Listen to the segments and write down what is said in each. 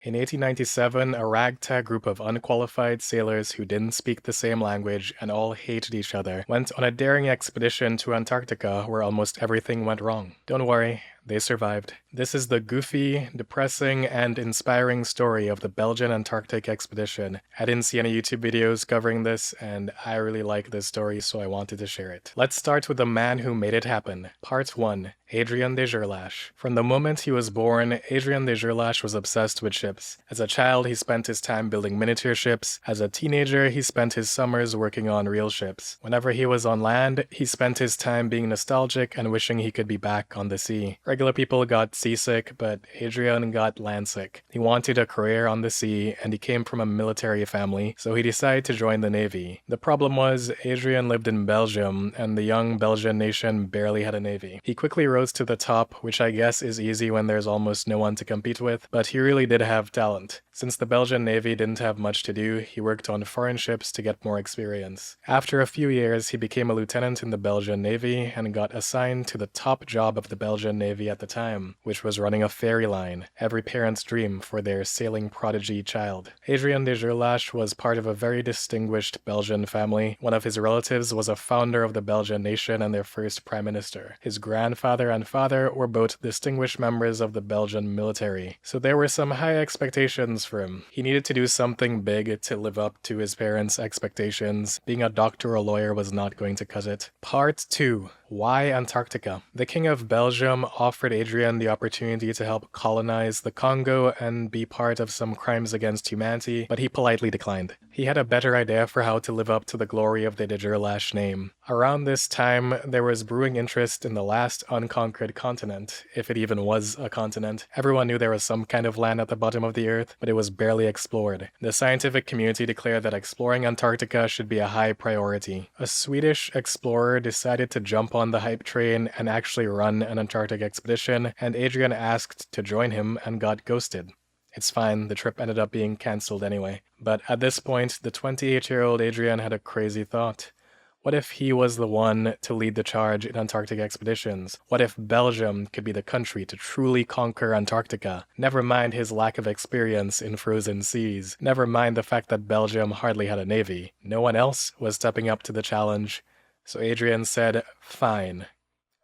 In 1897, a ragtag group of unqualified sailors who didn't speak the same language and all hated each other went on a daring expedition to Antarctica where almost everything went wrong. Don't worry, they survived. This is the goofy, depressing, and inspiring story of the Belgian Antarctic expedition. I didn't see any YouTube videos covering this, and I really like this story, so I wanted to share it. Let's start with the man who made it happen. Part 1. Adrien de Gerlache. From the moment he was born, Adrien de Gerlache was obsessed with ships. As a child, he spent his time building miniature ships. As a teenager, he spent his summers working on real ships. Whenever he was on land, he spent his time being nostalgic and wishing he could be back on the sea. Regular people got seasick, but Adrien got landsick. He wanted a career on the sea, and he came from a military family, so he decided to join the navy. The problem was, Adrien lived in Belgium, and the young Belgian nation barely had a navy. He quickly rose to the top, which I guess is easy when there's almost no one to compete with, but he really did have talent. Since the Belgian navy didn't have much to do, he worked on foreign ships to get more experience. After a few years, he became a lieutenant in the Belgian navy and got assigned to the top job of the Belgian navy at the time, which was running a ferry line, every parent's dream for their sailing prodigy child. Adrien de Gerlache was part of a very distinguished Belgian family. One of his relatives was a founder of the Belgian nation and their first prime minister. His grandfather and father were both distinguished members of the Belgian military, so there were some high expectations for him. He needed to do something big to live up to his parents' expectations. Being a doctor or lawyer was not going to cut it. Part 2. Why Antarctica? The King of Belgium offered Adrien the opportunity to help colonize the Congo and be part of some crimes against humanity, but he politely declined. He had a better idea for how to live up to the glory of the de Gerlache name. Around this time, there was brewing interest in the last unconquered continent, if it even was a continent. Everyone knew there was some kind of land at the bottom of the earth, but it was barely explored. The scientific community declared that exploring Antarctica should be a high priority. A Swedish explorer decided to jump on the hype train and actually run an Antarctic expedition, and Adrien asked to join him and got ghosted. It's fine, the trip ended up being cancelled anyway. But at this point, the 28-year-old Adrien had a crazy thought. What if he was the one to lead the charge in Antarctic expeditions? What if Belgium could be the country to truly conquer Antarctica? Never mind his lack of experience in frozen seas. Never mind the fact that Belgium hardly had a navy. No one else was stepping up to the challenge. So Adrien said, fine,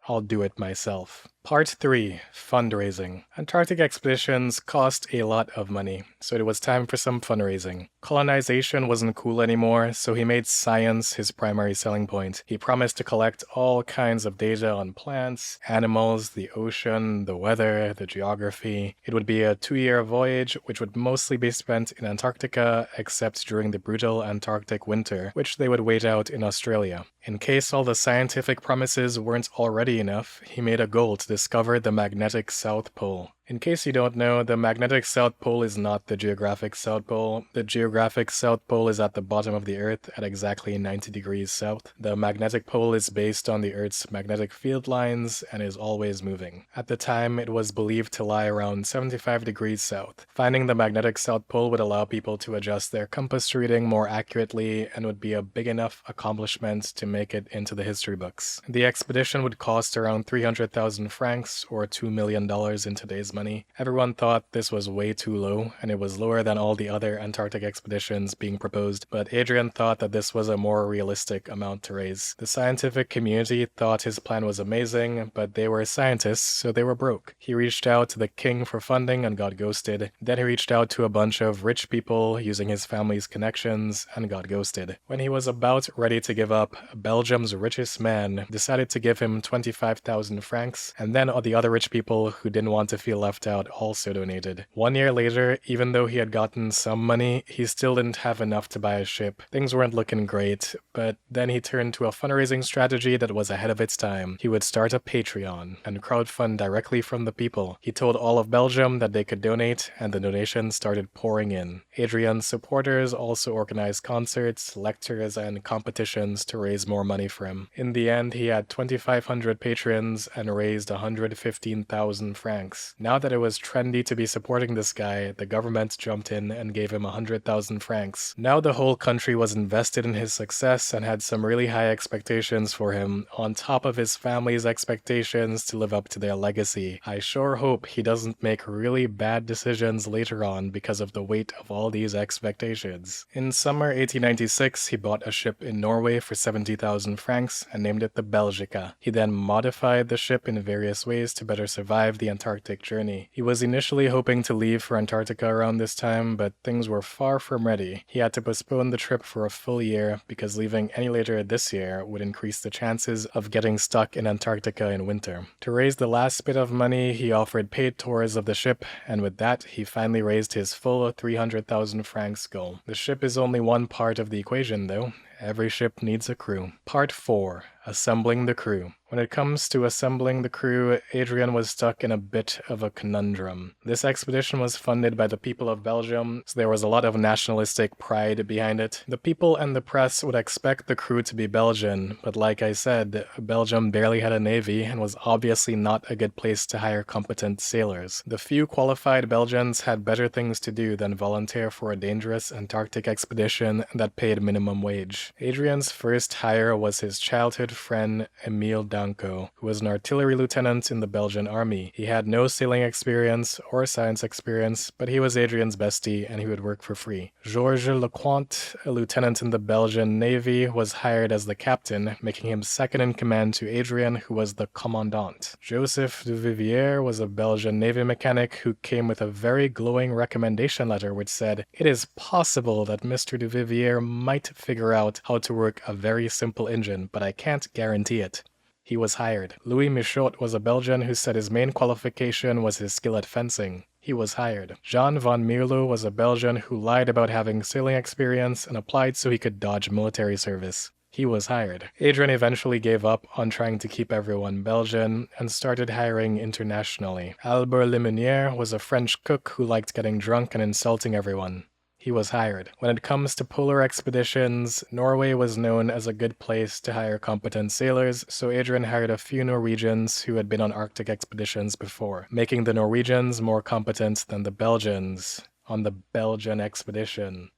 I'll do it myself. Part 3. Fundraising. Antarctic expeditions cost a lot of money, so it was time for some fundraising. Colonization wasn't cool anymore, so he made science his primary selling point. He promised to collect all kinds of data on plants, animals, the ocean, the weather, the geography. It would be a 2-year voyage, which would mostly be spent in Antarctica, except during the brutal Antarctic winter, which they would wait out in Australia. In case all the scientific promises weren't already enough, he made a goal to discover the magnetic South Pole. In case you don't know, the magnetic South Pole is not the geographic South Pole. The geographic South Pole is at the bottom of the Earth at exactly 90 degrees south. The magnetic pole is based on the Earth's magnetic field lines and is always moving. At the time, it was believed to lie around 75 degrees south. Finding the magnetic South Pole would allow people to adjust their compass reading more accurately and would be a big enough accomplishment to make it into the history books. The expedition would cost around 300,000 francs or $2 million in today's money. Everyone thought this was way too low, and it was lower than all the other Antarctic expeditions being proposed, but Adrien thought that this was a more realistic amount to raise. The scientific community thought his plan was amazing, but they were scientists, so they were broke. He reached out to the king for funding and got ghosted. Then he reached out to a bunch of rich people using his family's connections and got ghosted. When he was about ready to give up, Belgium's richest man decided to give him 25,000 francs, and then all the other rich people who didn't want to feel left out also donated. 1 year later, even though he had gotten some money, he still didn't have enough to buy a ship. Things weren't looking great, but then he turned to a fundraising strategy that was ahead of its time. He would start a Patreon and crowdfund directly from the people. He told all of Belgium that they could donate, and the donations started pouring in. Adrien's supporters also organized concerts, lectures, and competitions to raise more money for him. In the end, he had 2,500 patrons and raised 115,000 francs. Now Now that it was trendy to be supporting this guy, the government jumped in and gave him 100,000 francs. Now the whole country was invested in his success and had some really high expectations for him, on top of his family's expectations to live up to their legacy. I sure hope he doesn't make really bad decisions later on because of the weight of all these expectations. In summer 1896, he bought a ship in Norway for 70,000 francs and named it the Belgica. He then modified the ship in various ways to better survive the Antarctic journey. He was initially hoping to leave for Antarctica around this time, but things were far from ready. He had to postpone the trip for a full year because leaving any later this year would increase the chances of getting stuck in Antarctica in winter. To raise the last bit of money, he offered paid tours of the ship, and with that, he finally raised his full 300,000 francs goal. The ship is only one part of the equation, though. Every ship needs a crew. Part 4. Assembling the crew. When it comes to assembling the crew, Adrien was stuck in a bit of a conundrum. This expedition was funded by the people of Belgium, so there was a lot of nationalistic pride behind it. The people and the press would expect the crew to be Belgian, but like I said, Belgium barely had a navy and was obviously not a good place to hire competent sailors. The few qualified Belgians had better things to do than volunteer for a dangerous Antarctic expedition that paid minimum wage. Adrien's first hire was his childhood friend Emile Danco, who was an artillery lieutenant in the Belgian army. He had no sailing experience or science experience, but he was Adrien's bestie and he would work for free. Georges Lecointe, a lieutenant in the Belgian Navy, was hired as the captain, making him second in command to Adrien, who was the commandant. Joseph Duvivier was a Belgian Navy mechanic who came with a very glowing recommendation letter which said, "It is possible that Mr. Duvivier might figure out how to work a very simple engine, but I can't guarantee it." He was hired. Louis Michaud was a Belgian who said his main qualification was his skill at fencing. He was hired. Jean van Mierlo was a Belgian who lied about having sailing experience and applied so he could dodge military service. He was hired. Adrien eventually gave up on trying to keep everyone Belgian and started hiring internationally. Albert Lemonnier was a French cook who liked getting drunk and insulting everyone. He was hired. When it comes to polar expeditions, Norway was known as a good place to hire competent sailors, so Adrien hired a few Norwegians who had been on Arctic expeditions before, making the Norwegians more competent than the Belgians on the Belgian expedition.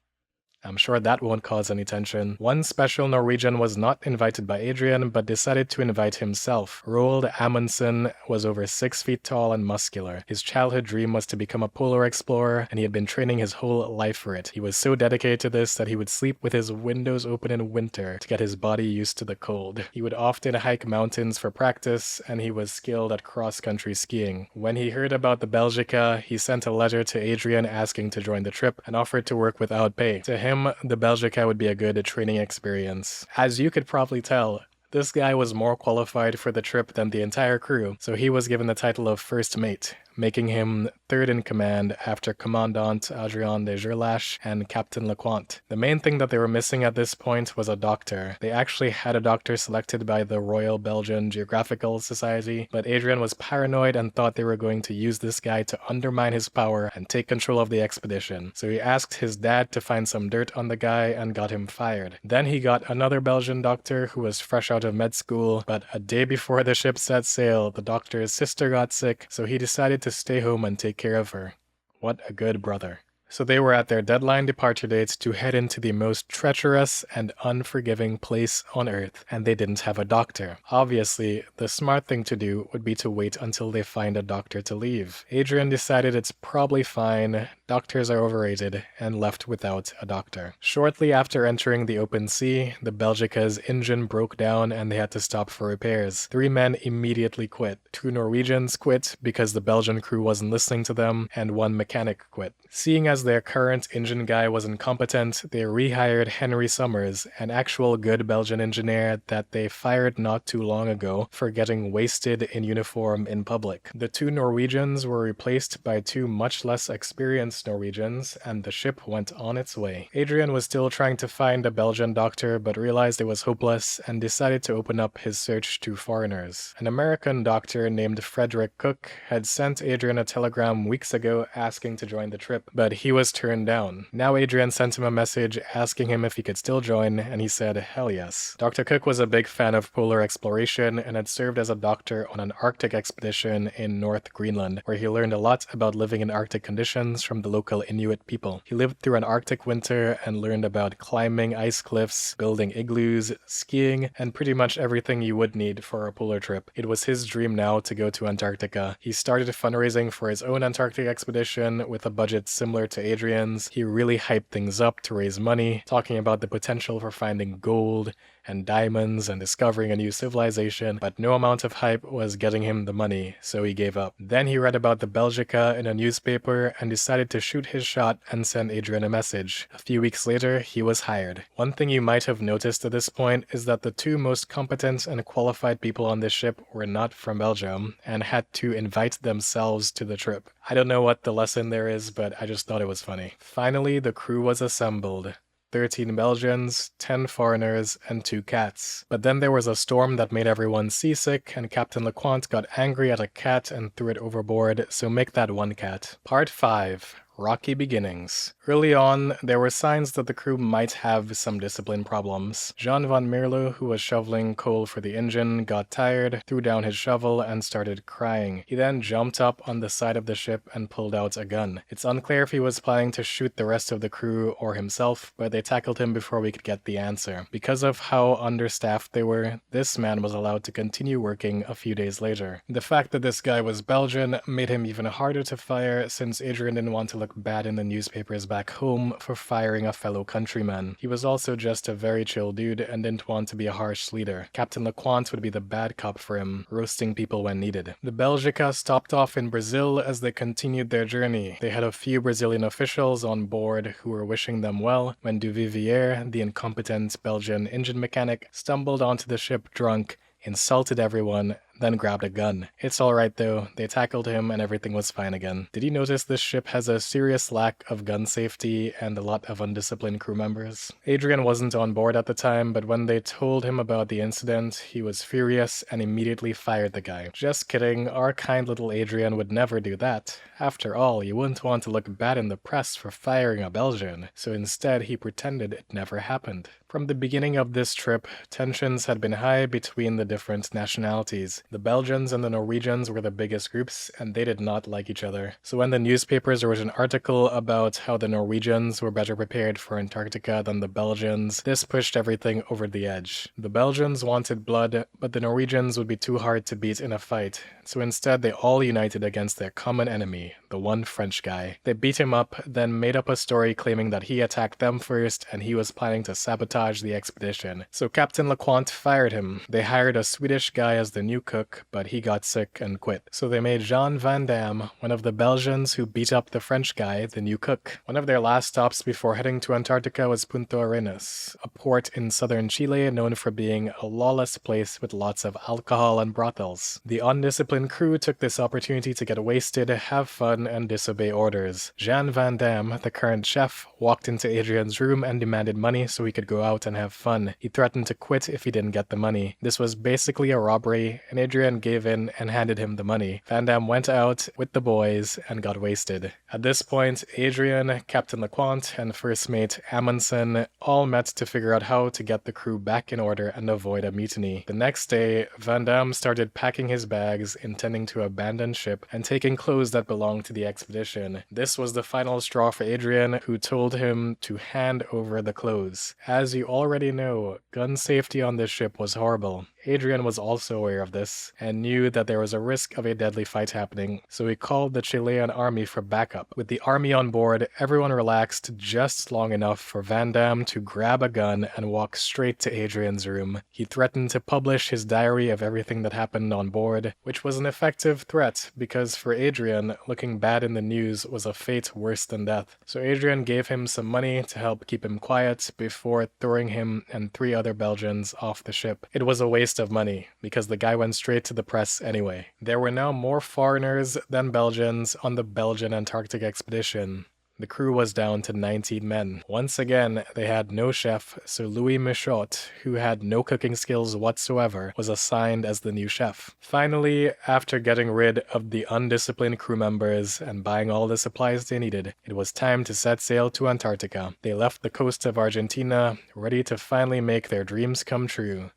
I'm sure that won't cause any tension. One special Norwegian was not invited by Adrien, but decided to invite himself. Roald Amundsen was over 6 feet tall and muscular. His childhood dream was to become a polar explorer, and he had been training his whole life for it. He was so dedicated to this that he would sleep with his windows open in winter to get his body used to the cold. He would often hike mountains for practice, and he was skilled at cross-country skiing. When he heard about the Belgica, he sent a letter to Adrien asking to join the trip and offered to work without pay. To him, the Belgica would be a good training experience. As you could probably tell, this guy was more qualified for the trip than the entire crew, so he was given the title of first mate, making him third in command after Commandant Adrien de Gerlache and Captain Lecointe. The main thing that they were missing at this point was a doctor. They actually had a doctor selected by the Royal Belgian Geographical Society, but Adrien was paranoid and thought they were going to use this guy to undermine his power and take control of the expedition. So he asked his dad to find some dirt on the guy and got him fired. Then he got another Belgian doctor who was fresh out of med school, but a day before the ship set sail, the doctor's sister got sick, so he decided to stay home and take care of her. What a good brother. So they were at their deadline departure dates to head into the most treacherous and unforgiving place on Earth, and they didn't have a doctor. Obviously, the smart thing to do would be to wait until they find a doctor to leave. Adrien decided it's probably fine, doctors are overrated, and left without a doctor. Shortly after entering the open sea, the Belgica's engine broke down and they had to stop for repairs. 3 men immediately quit. 2 Norwegians quit because the Belgian crew wasn't listening to them, and 1 mechanic quit. Seeing as their current engine guy was incompetent, they rehired Henry Summers, an actual good Belgian engineer that they fired not too long ago for getting wasted in uniform in public. The 2 Norwegians were replaced by 2 much less experienced against Norwegians, and the ship went on its way. Adrien was still trying to find a Belgian doctor, but realized it was hopeless and decided to open up his search to foreigners. An American doctor named Frederick Cook had sent Adrien a telegram weeks ago asking to join the trip, but he was turned down. Now Adrien sent him a message asking him if he could still join, and he said hell yes. Dr. Cook was a big fan of polar exploration and had served as a doctor on an Arctic expedition in North Greenland, where he learned a lot about living in Arctic conditions from the local Inuit people. He lived through an Arctic winter and learned about climbing ice cliffs, building igloos, skiing, and pretty much everything you would need for a polar trip. It was his dream now to go to Antarctica. He started fundraising for his own Antarctic expedition with a budget similar to Adrien's. He really hyped things up to raise money, talking about the potential for finding gold and diamonds and discovering a new civilization, but no amount of hype was getting him the money, so he gave up. Then he read about the Belgica in a newspaper and decided to shoot his shot and send Adrien a message. A few weeks later, he was hired. One thing you might have noticed at this point is that the two most competent and qualified people on this ship were not from Belgium and had to invite themselves to the trip. I don't know what the lesson there is, but I just thought it was funny. Finally, the crew was assembled. 13 Belgians, 10 foreigners, and 2 cats. But then there was a storm that made everyone seasick, and Captain LeCointe got angry at a cat and threw it overboard, so make that 1 cat. Part 5. Rocky beginnings. Early on, there were signs that the crew might have some discipline problems. Jean van Mierlo, who was shoveling coal for the engine, got tired, threw down his shovel, and started crying. He then jumped up on the side of the ship and pulled out a gun. It's unclear if he was planning to shoot the rest of the crew or himself, but they tackled him before we could get the answer. Because of how understaffed they were, this man was allowed to continue working a few days later. The fact that this guy was Belgian made him even harder to fire, since Adrien didn't want to look bad in the newspapers back home for firing a fellow countryman. He was also just a very chill dude and didn't want to be a harsh leader. Captain LeCointe would be the bad cop for him, roasting people when needed. The Belgica stopped off in Brazil as they continued their journey. They had a few Brazilian officials on board who were wishing them well when Duvivier, the incompetent Belgian engine mechanic, stumbled onto the ship drunk, insulted everyone, then grabbed a gun. It's alright though, they tackled him and everything was fine again. Did you notice this ship has a serious lack of gun safety and a lot of undisciplined crew members? Adrien wasn't on board at the time, but when they told him about the incident, he was furious and immediately fired the guy. Just kidding, our kind little Adrien would never do that. After all, you wouldn't want to look bad in the press for firing a Belgian, so instead he pretended it never happened. From the beginning of this trip, tensions had been high between the different nationalities. The Belgians and the Norwegians were the biggest groups, and they did not like each other. So when the newspapers wrote an article about how the Norwegians were better prepared for Antarctica than the Belgians, this pushed everything over the edge. The Belgians wanted blood, but the Norwegians would be too hard to beat in a fight, so instead they all united against their common enemy, the one French guy. They beat him up, then made up a story claiming that he attacked them first and he was planning to sabotage the expedition. So Captain LeCointe fired him. They hired a Swedish guy as the new cook, but he got sick and quit. So they made Jean Van Damme, one of the Belgians who beat up the French guy, the new cook. One of their last stops before heading to Antarctica was Punta Arenas, a port in southern Chile known for being a lawless place with lots of alcohol and brothels. The undisciplined crew took this opportunity to get wasted, have fun, and disobey orders. Jean Van Damme, the current chef, walked into Adrien's room and demanded money so he could go out and have fun. He threatened to quit if he didn't get the money. This was basically a robbery, and Adrien gave in and handed him the money. Van Damme went out with the boys and got wasted. At this point, Adrien, Captain LeCointe, and first mate Amundsen all met to figure out how to get the crew back in order and avoid a mutiny. The next day, Van Damme started packing his bags, intending to abandon ship and taking clothes that belonged to the expedition. This was the final straw for Adrien, who told him to hand over the clothes. As you already know, gun safety on this ship was horrible. Adrien was also aware of this and knew that there was a risk of a deadly fight happening, so he called the Chilean army for backup. With the army on board, everyone relaxed just long enough for Van Damme to grab a gun and walk straight to Adrien's room. He threatened to publish his diary of everything that happened on board, which was an effective threat because for Adrien, looking bad in the news was a fate worse than death. So Adrien gave him some money to help keep him quiet before throwing him and 3 other Belgians off the ship. It was a waste of money, because the guy went straight to the press anyway. There were now more foreigners than Belgians on the Belgian Antarctic expedition. The crew was down to 19 men. Once again, they had no chef, so Louis Michaud, who had no cooking skills whatsoever, was assigned as the new chef. Finally, after getting rid of the undisciplined crew members and buying all the supplies they needed, it was time to set sail to Antarctica. They left the coast of Argentina, ready to finally make their dreams come true.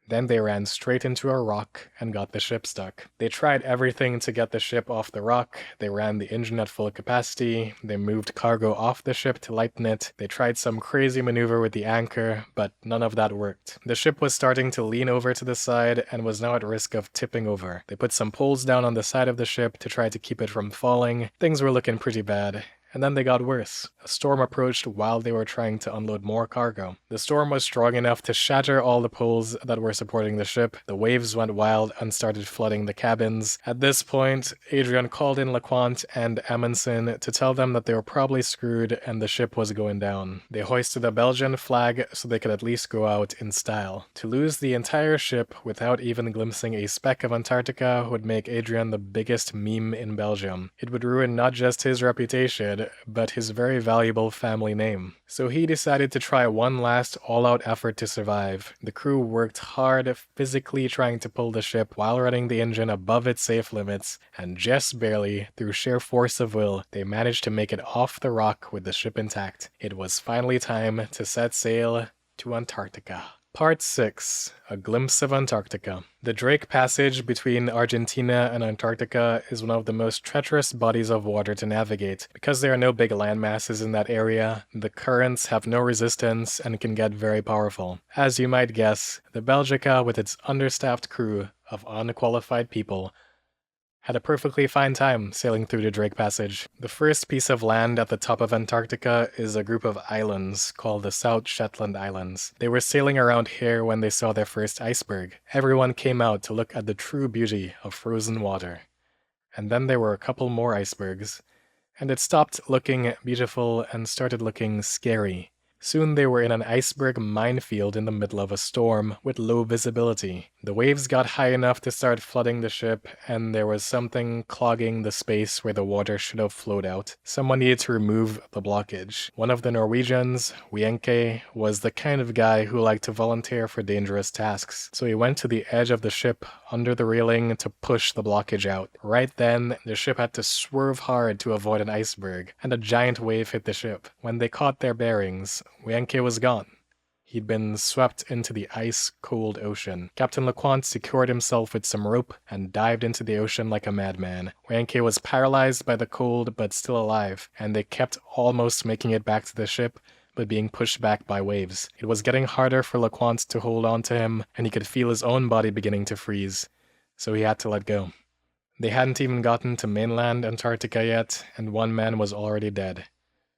Then they ran straight into a rock and got the ship stuck. They tried everything to get the ship off the rock. They ran the engine at full capacity. They moved cargo off the ship to lighten it. They tried some crazy maneuver with the anchor, but none of that worked. The ship was starting to lean over to the side and was now at risk of tipping over. They put some poles down on the side of the ship to try to keep it from falling. Things were looking pretty bad. And then they got worse. A storm approached while they were trying to unload more cargo. The storm was strong enough to shatter all the poles that were supporting the ship. The waves went wild and started flooding the cabins. At this point, Adrien called in LeCointe and Amundsen to tell them that they were probably screwed and the ship was going down. They hoisted a Belgian flag so they could at least go out in style. To lose the entire ship without even glimpsing a speck of Antarctica would make Adrien the biggest meme in Belgium. It would ruin not just his reputation, but his very valuable family name. So he decided to try one last all-out effort to survive. The crew worked hard, physically trying to pull the ship while running the engine above its safe limits, and just barely, through sheer force of will, they managed to make it off the rock with the ship intact. It was finally time to set sail to Antarctica. Part 6. A Glimpse of Antarctica. The Drake Passage between Argentina and Antarctica is one of the most treacherous bodies of water to navigate. Because there are no big land masses in that area, the currents have no resistance and can get very powerful. As you might guess, the Belgica, with its understaffed crew of unqualified people, had a perfectly fine time sailing through the Drake Passage. The first piece of land at the top of Antarctica is a group of islands called the South Shetland Islands. They were sailing around here when they saw their first iceberg. Everyone came out to look at the true beauty of frozen water. And then there were a couple more icebergs, and it stopped looking beautiful and started looking scary. Soon they were in an iceberg minefield in the middle of a storm with low visibility. The waves got high enough to start flooding the ship, and there was something clogging the space where the water should have flowed out. Someone needed to remove the blockage. One of the Norwegians, Wienke, was the kind of guy who liked to volunteer for dangerous tasks, so he went to the edge of the ship under the railing to push the blockage out. Right then, the ship had to swerve hard to avoid an iceberg, and a giant wave hit the ship. When they caught their bearings, Wienke was gone. He'd been swept into the ice-cold ocean. Captain LeCointe secured himself with some rope and dived into the ocean like a madman. Wienke was paralyzed by the cold but still alive, and they kept almost making it back to the ship, but being pushed back by waves. It was getting harder for LeCointe to hold on to him, and he could feel his own body beginning to freeze, so he had to let go. They hadn't even gotten to mainland Antarctica yet, and one man was already dead.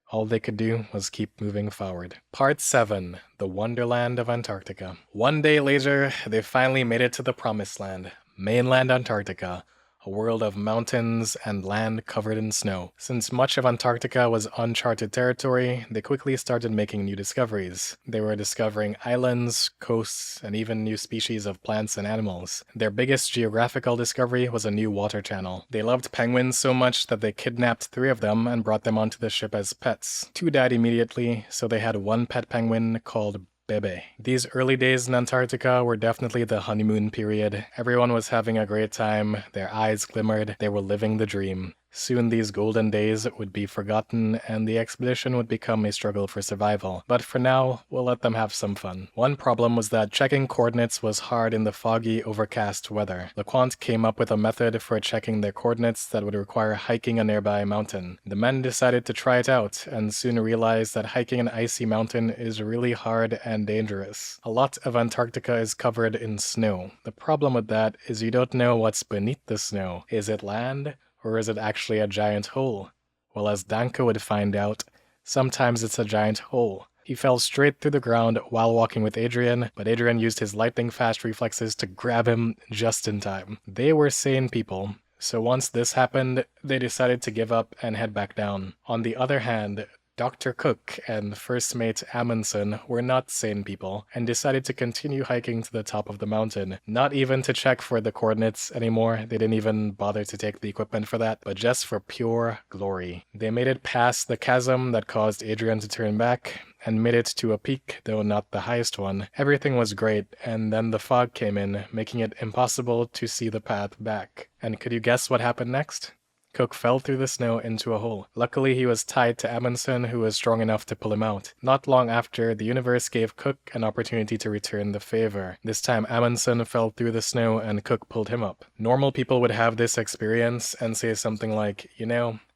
All they could do was keep moving forward. Part 7. The Wonderland of Antarctica. One day later, they finally made it to the promised land, mainland Antarctica, a world of mountains and land covered in snow. Since much of Antarctica was uncharted territory, they quickly started making new discoveries. They were discovering islands, coasts, and even new species of plants and animals. Their biggest geographical discovery was a new water channel. They loved penguins so much that they kidnapped 3 of them and brought them onto the ship as pets. 2 died immediately, so they had 1 pet penguin called Bebe. These early days in Antarctica were definitely the honeymoon period. Everyone was having a great time, their eyes glimmered, they were living the dream. Soon these golden days would be forgotten and the expedition would become a struggle for survival. But for now, we'll let them have some fun. One problem was that checking coordinates was hard in the foggy, overcast weather. LeCointe came up with a method for checking their coordinates that would require hiking a nearby mountain. The men decided to try it out and soon realized that hiking an icy mountain is really hard and dangerous. A lot of Antarctica is covered in snow. The problem with that is you don't know what's beneath the snow. Is it land? Or is it actually a giant hole? Well, as Danko would find out, sometimes it's a giant hole. He fell straight through the ground while walking with Adrien, but Adrien used his lightning-fast reflexes to grab him just in time. They were sane people, so once this happened, they decided to give up and head back down. On the other hand, Dr. Cook and first mate Amundsen were not sane people and decided to continue hiking to the top of the mountain, not even to check for the coordinates anymore. They didn't even bother to take the equipment for that, but just for pure glory. They made it past the chasm that caused Adrien to turn back, and made it to a peak, though not the highest one. Everything was great, and then the fog came in, making it impossible to see the path back. And could you guess what happened next? Cook fell through the snow into a hole. Luckily, he was tied to Amundsen, who was strong enough to pull him out. Not long after, the universe gave Cook an opportunity to return the favor. This time, Amundsen fell through the snow and Cook pulled him up. Normal people would have this experience and say something like,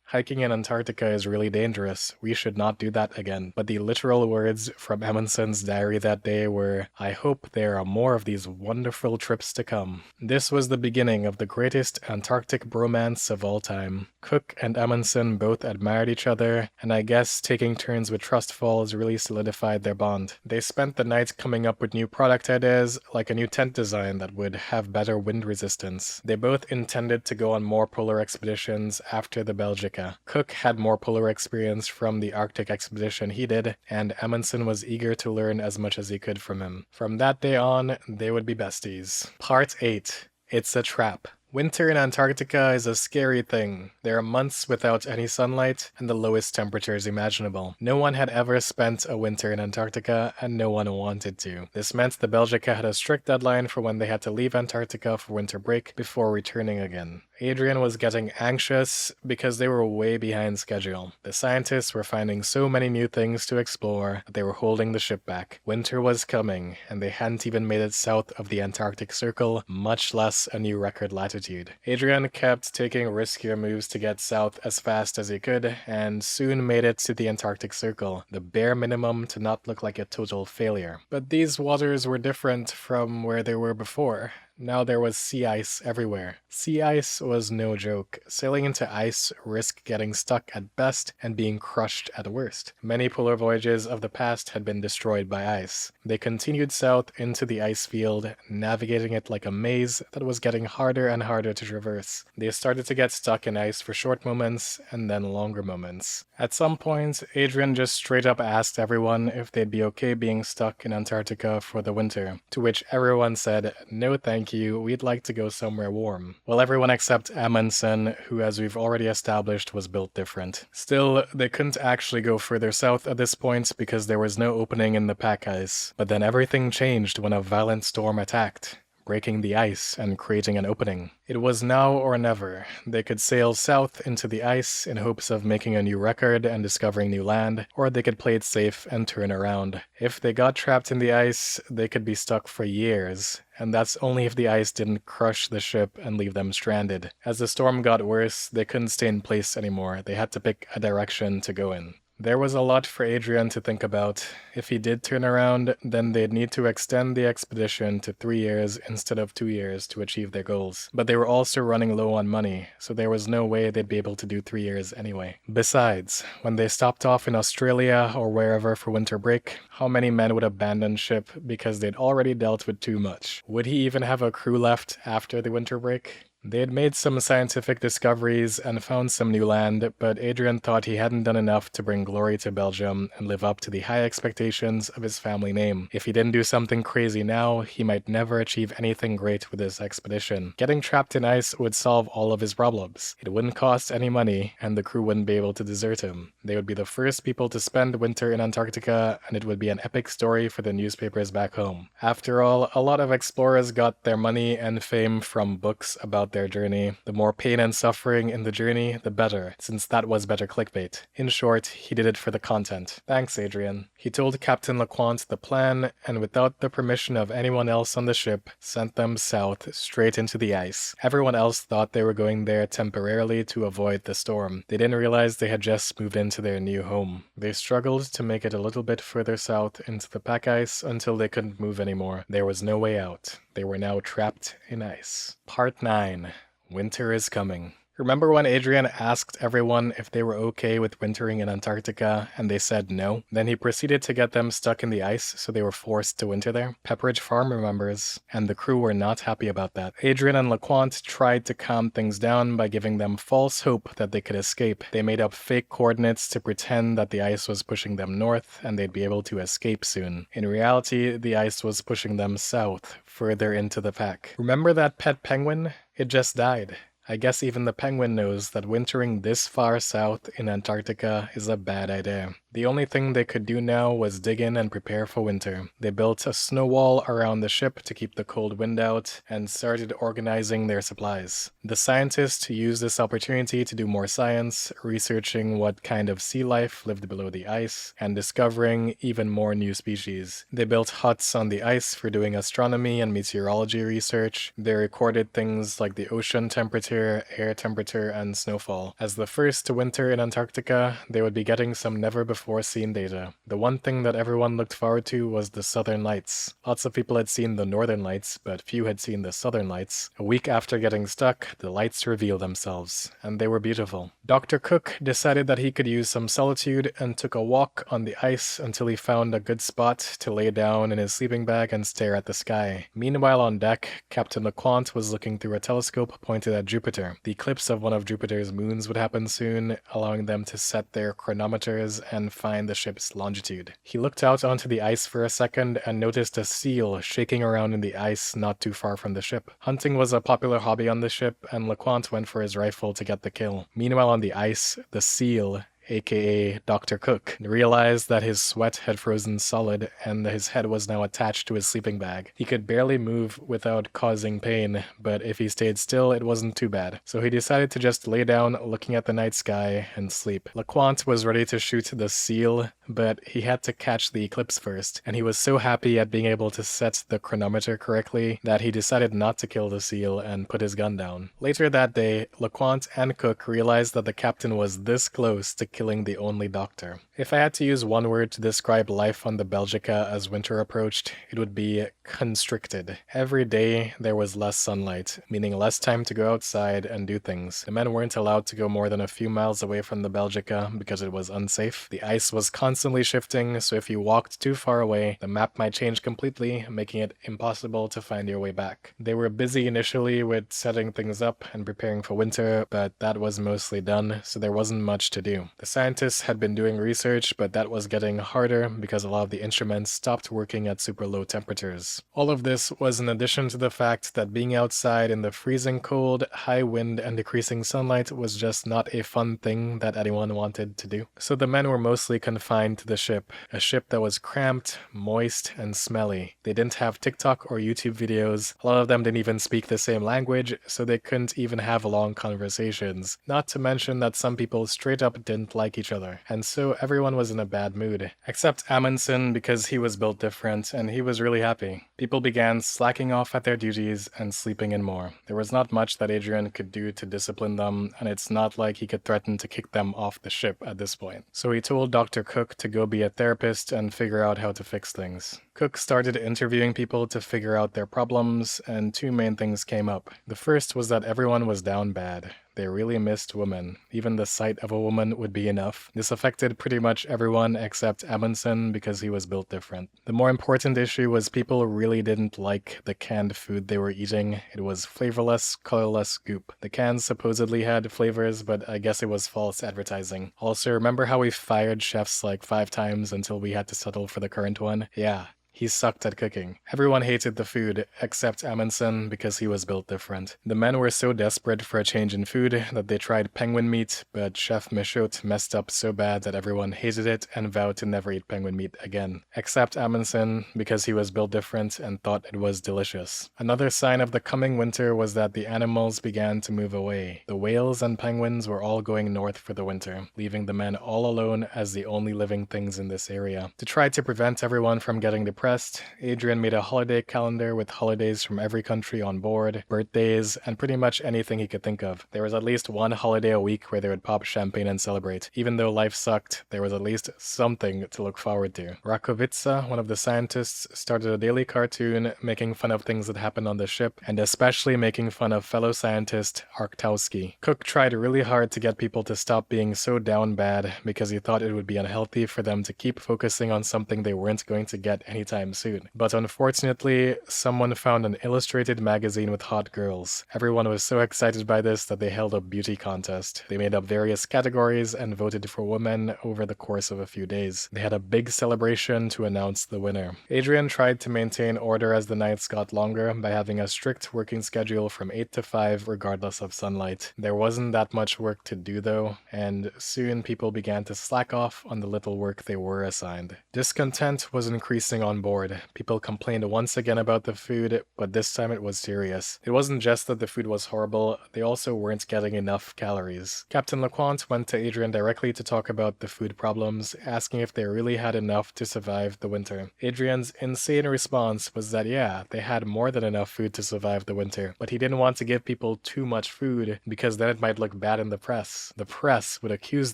hiking in Antarctica is really dangerous. We should not do that again. But the literal words from Amundsen's diary that day were, I hope there are more of these wonderful trips to come. This was the beginning of the greatest Antarctic bromance of all time. Cook and Amundsen both admired each other, and I guess taking turns with trust falls really solidified their bond. They spent the night coming up with new product ideas, like a new tent design that would have better wind resistance. They both intended to go on more polar expeditions after the Belgica. Cook had more polar experience from the Arctic expedition he did, and Amundsen was eager to learn as much as he could from him. From that day on, they would be besties. Part 8. It's a Trap. Winter in Antarctica is a scary thing. There are months without any sunlight and the lowest temperatures imaginable. No one had ever spent a winter in Antarctica, and no one wanted to. This meant the Belgica had a strict deadline for when they had to leave Antarctica for winter break before returning again. Adrien was getting anxious because they were way behind schedule. The scientists were finding so many new things to explore that they were holding the ship back. Winter was coming, and they hadn't even made it south of the Antarctic Circle, much less a new record latitude. Adrien kept taking riskier moves to get south as fast as he could, and soon made it to the Antarctic Circle, the bare minimum to not look like a total failure. But these waters were different from where they were before. Now there was sea ice everywhere. Sea ice was no joke. Sailing into ice risked getting stuck at best and being crushed at worst. Many polar voyages of the past had been destroyed by ice. They continued south into the ice field, navigating it like a maze that was getting harder and harder to traverse. They started to get stuck in ice for short moments and then longer moments. At some point, Adrien just straight up asked everyone if they'd be okay being stuck in Antarctica for the winter, to which everyone said, no thank you, we'd like to go somewhere warm. Well, everyone except Amundsen, who as we've already established was built different. Still, they couldn't actually go further south at this point because there was no opening in the pack ice. But then everything changed when a violent storm attacked, breaking the ice and creating an opening. It was now or never. They could sail south into the ice in hopes of making a new record and discovering new land, or they could play it safe and turn around. If they got trapped in the ice, they could be stuck for years, and that's only if the ice didn't crush the ship and leave them stranded. As the storm got worse, they couldn't stay in place anymore. They had to pick a direction to go in. There was a lot for Adrien to think about. If he did turn around, then they'd need to extend the expedition to 3 years instead of 2 years to achieve their goals. But they were also running low on money, so there was no way they'd be able to do 3 years anyway. Besides, when they stopped off in Australia or wherever for winter break, how many men would abandon ship because they'd already dealt with too much? Would he even have a crew left after the winter break? They had made some scientific discoveries and found some new land, but Adrien thought he hadn't done enough to bring glory to Belgium and live up to the high expectations of his family name. If he didn't do something crazy now, he might never achieve anything great with his expedition. Getting trapped in ice would solve all of his problems. It wouldn't cost any money, and the crew wouldn't be able to desert him. They would be the first people to spend winter in Antarctica, and it would be an epic story for the newspapers back home. After all, a lot of explorers got their money and fame from books about their journey. The more pain and suffering in the journey, the better, since that was better clickbait. In short, he did it for the content. Thanks, Adrien. He told Captain LeQuant the plan, and without the permission of anyone else on the ship, sent them south, straight into the ice. Everyone else thought they were going there temporarily to avoid the storm. They didn't realize they had just moved into their new home. They struggled to make it a little bit further south into the pack ice until they couldn't move anymore. There was no way out. They were now trapped in ice. Part 9. Winter is coming. Remember when Adrien asked everyone if they were okay with wintering in Antarctica and they said no? Then he proceeded to get them stuck in the ice so they were forced to winter there? Pepperidge Farm remembers, and the crew were not happy about that. Adrien and LeCointe tried to calm things down by giving them false hope that they could escape. They made up fake coordinates to pretend that the ice was pushing them north and they'd be able to escape soon. In reality, the ice was pushing them south, further into the pack. Remember that pet penguin? It just died. I guess even the penguin knows that wintering this far south in Antarctica is a bad idea. The only thing they could do now was dig in and prepare for winter. They built a snow wall around the ship to keep the cold wind out and started organizing their supplies. The scientists used this opportunity to do more science, researching what kind of sea life lived below the ice and discovering even more new species. They built huts on the ice for doing astronomy and meteorology research. They recorded things like the ocean temperature, air temperature, and snowfall. As the first to winter in Antarctica, they would be getting some never-before seen data. The one thing that everyone looked forward to was the Southern Lights. Lots of people had seen the Northern Lights, but few had seen the Southern Lights. A week after getting stuck, the lights revealed themselves, and they were beautiful. Dr. Cook decided that he could use some solitude and took a walk on the ice until he found a good spot to lay down in his sleeping bag and stare at the sky. Meanwhile on deck, Captain LeCointe was looking through a telescope pointed at Jupiter. The eclipse of one of Jupiter's moons would happen soon, allowing them to set their chronometers and find the ship's longitude. He looked out onto the ice for a second and noticed a seal shaking around in the ice not too far from the ship. Hunting was a popular hobby on the ship, and LeCointe went for his rifle to get the kill. Meanwhile on the ice, the seal, aka Dr. Cook, realized that his sweat had frozen solid and his head was now attached to his sleeping bag. He could barely move without causing pain, but if he stayed still, it wasn't too bad. So he decided to just lay down looking at the night sky and sleep. LeCointe was ready to shoot the seal, but he had to catch the eclipse first, and he was so happy at being able to set the chronometer correctly that he decided not to kill the seal and put his gun down. Later that day, LeCointe and Cook realized that the captain was this close to killing the only doctor. If I had to use one word to describe life on the Belgica as winter approached, it would be constricted. Every day there was less sunlight, meaning less time to go outside and do things. The men weren't allowed to go more than a few miles away from the Belgica because it was unsafe. The ice was constantly shifting, so if you walked too far away, the map might change completely, making it impossible to find your way back. They were busy initially with setting things up and preparing for winter, but that was mostly done, so there wasn't much to do. The scientists had been doing research, but that was getting harder because a lot of the instruments stopped working at super low temperatures. All of this was in addition to the fact that being outside in the freezing cold, high wind, and decreasing sunlight was just not a fun thing that anyone wanted to do. So the men were mostly confined to the ship, a ship that was cramped, moist, and smelly. They didn't have TikTok or YouTube videos. A lot of them didn't even speak the same language, so they couldn't even have long conversations. Not to mention that some people straight up didn't like each other, and so everyone was in a bad mood. Except Amundsen, because he was built different, and he was really happy. People began slacking off at their duties and sleeping in more. There was not much that Adrien could do to discipline them, and it's not like he could threaten to kick them off the ship at this point. So he told Dr. Cook to go be a therapist and figure out how to fix things. Cook started interviewing people to figure out their problems, and two main things came up. The first was that everyone was down bad. They really missed women. Even the sight of a woman would be enough. This affected pretty much everyone except Amundsen because he was built different. The more important issue was people really didn't like the canned food they were eating. It was flavorless, colorless goop. The cans supposedly had flavors, but I guess it was false advertising. Also, remember how we fired chefs like 5 times until we had to settle for the current one? Yeah. He sucked at cooking. Everyone hated the food, except Amundsen because he was built different. The men were so desperate for a change in food that they tried penguin meat, but Chef Michaud messed up so bad that everyone hated it and vowed to never eat penguin meat again. Except Amundsen because he was built different and thought it was delicious. Another sign of the coming winter was that the animals began to move away. The whales and penguins were all going north for the winter, leaving the men all alone as the only living things in this area. To try to prevent everyone from getting depressed depressed, Adrien made a holiday calendar with holidays from every country on board, birthdays, and pretty much anything he could think of. There was at least one holiday a week where they would pop champagne and celebrate. Even though life sucked, there was at least something to look forward to. Rakovica, one of the scientists, started a daily cartoon making fun of things that happened on the ship, and especially making fun of fellow scientist Arktowski. Cook tried really hard to get people to stop being so down bad because he thought it would be unhealthy for them to keep focusing on something they weren't going to get anytime soon. But unfortunately, someone found an illustrated magazine with hot girls. Everyone was so excited by this that they held a beauty contest. They made up various categories and voted for women over the course of a few days. They had a big celebration to announce the winner. Adrien tried to maintain order as the nights got longer by having a strict working schedule from 8 to 5 regardless of sunlight. There wasn't that much work to do though, and soon people began to slack off on the little work they were assigned. Discontent was increasing on board. People complained once again about the food, but this time it was serious. It wasn't just that the food was horrible, they also weren't getting enough calories. Captain Lecointe went to Adrien directly to talk about the food problems, asking if they really had enough to survive the winter. Adrien's insane response was that yeah, they had more than enough food to survive the winter, but he didn't want to give people too much food because then it might look bad in the press. The press would accuse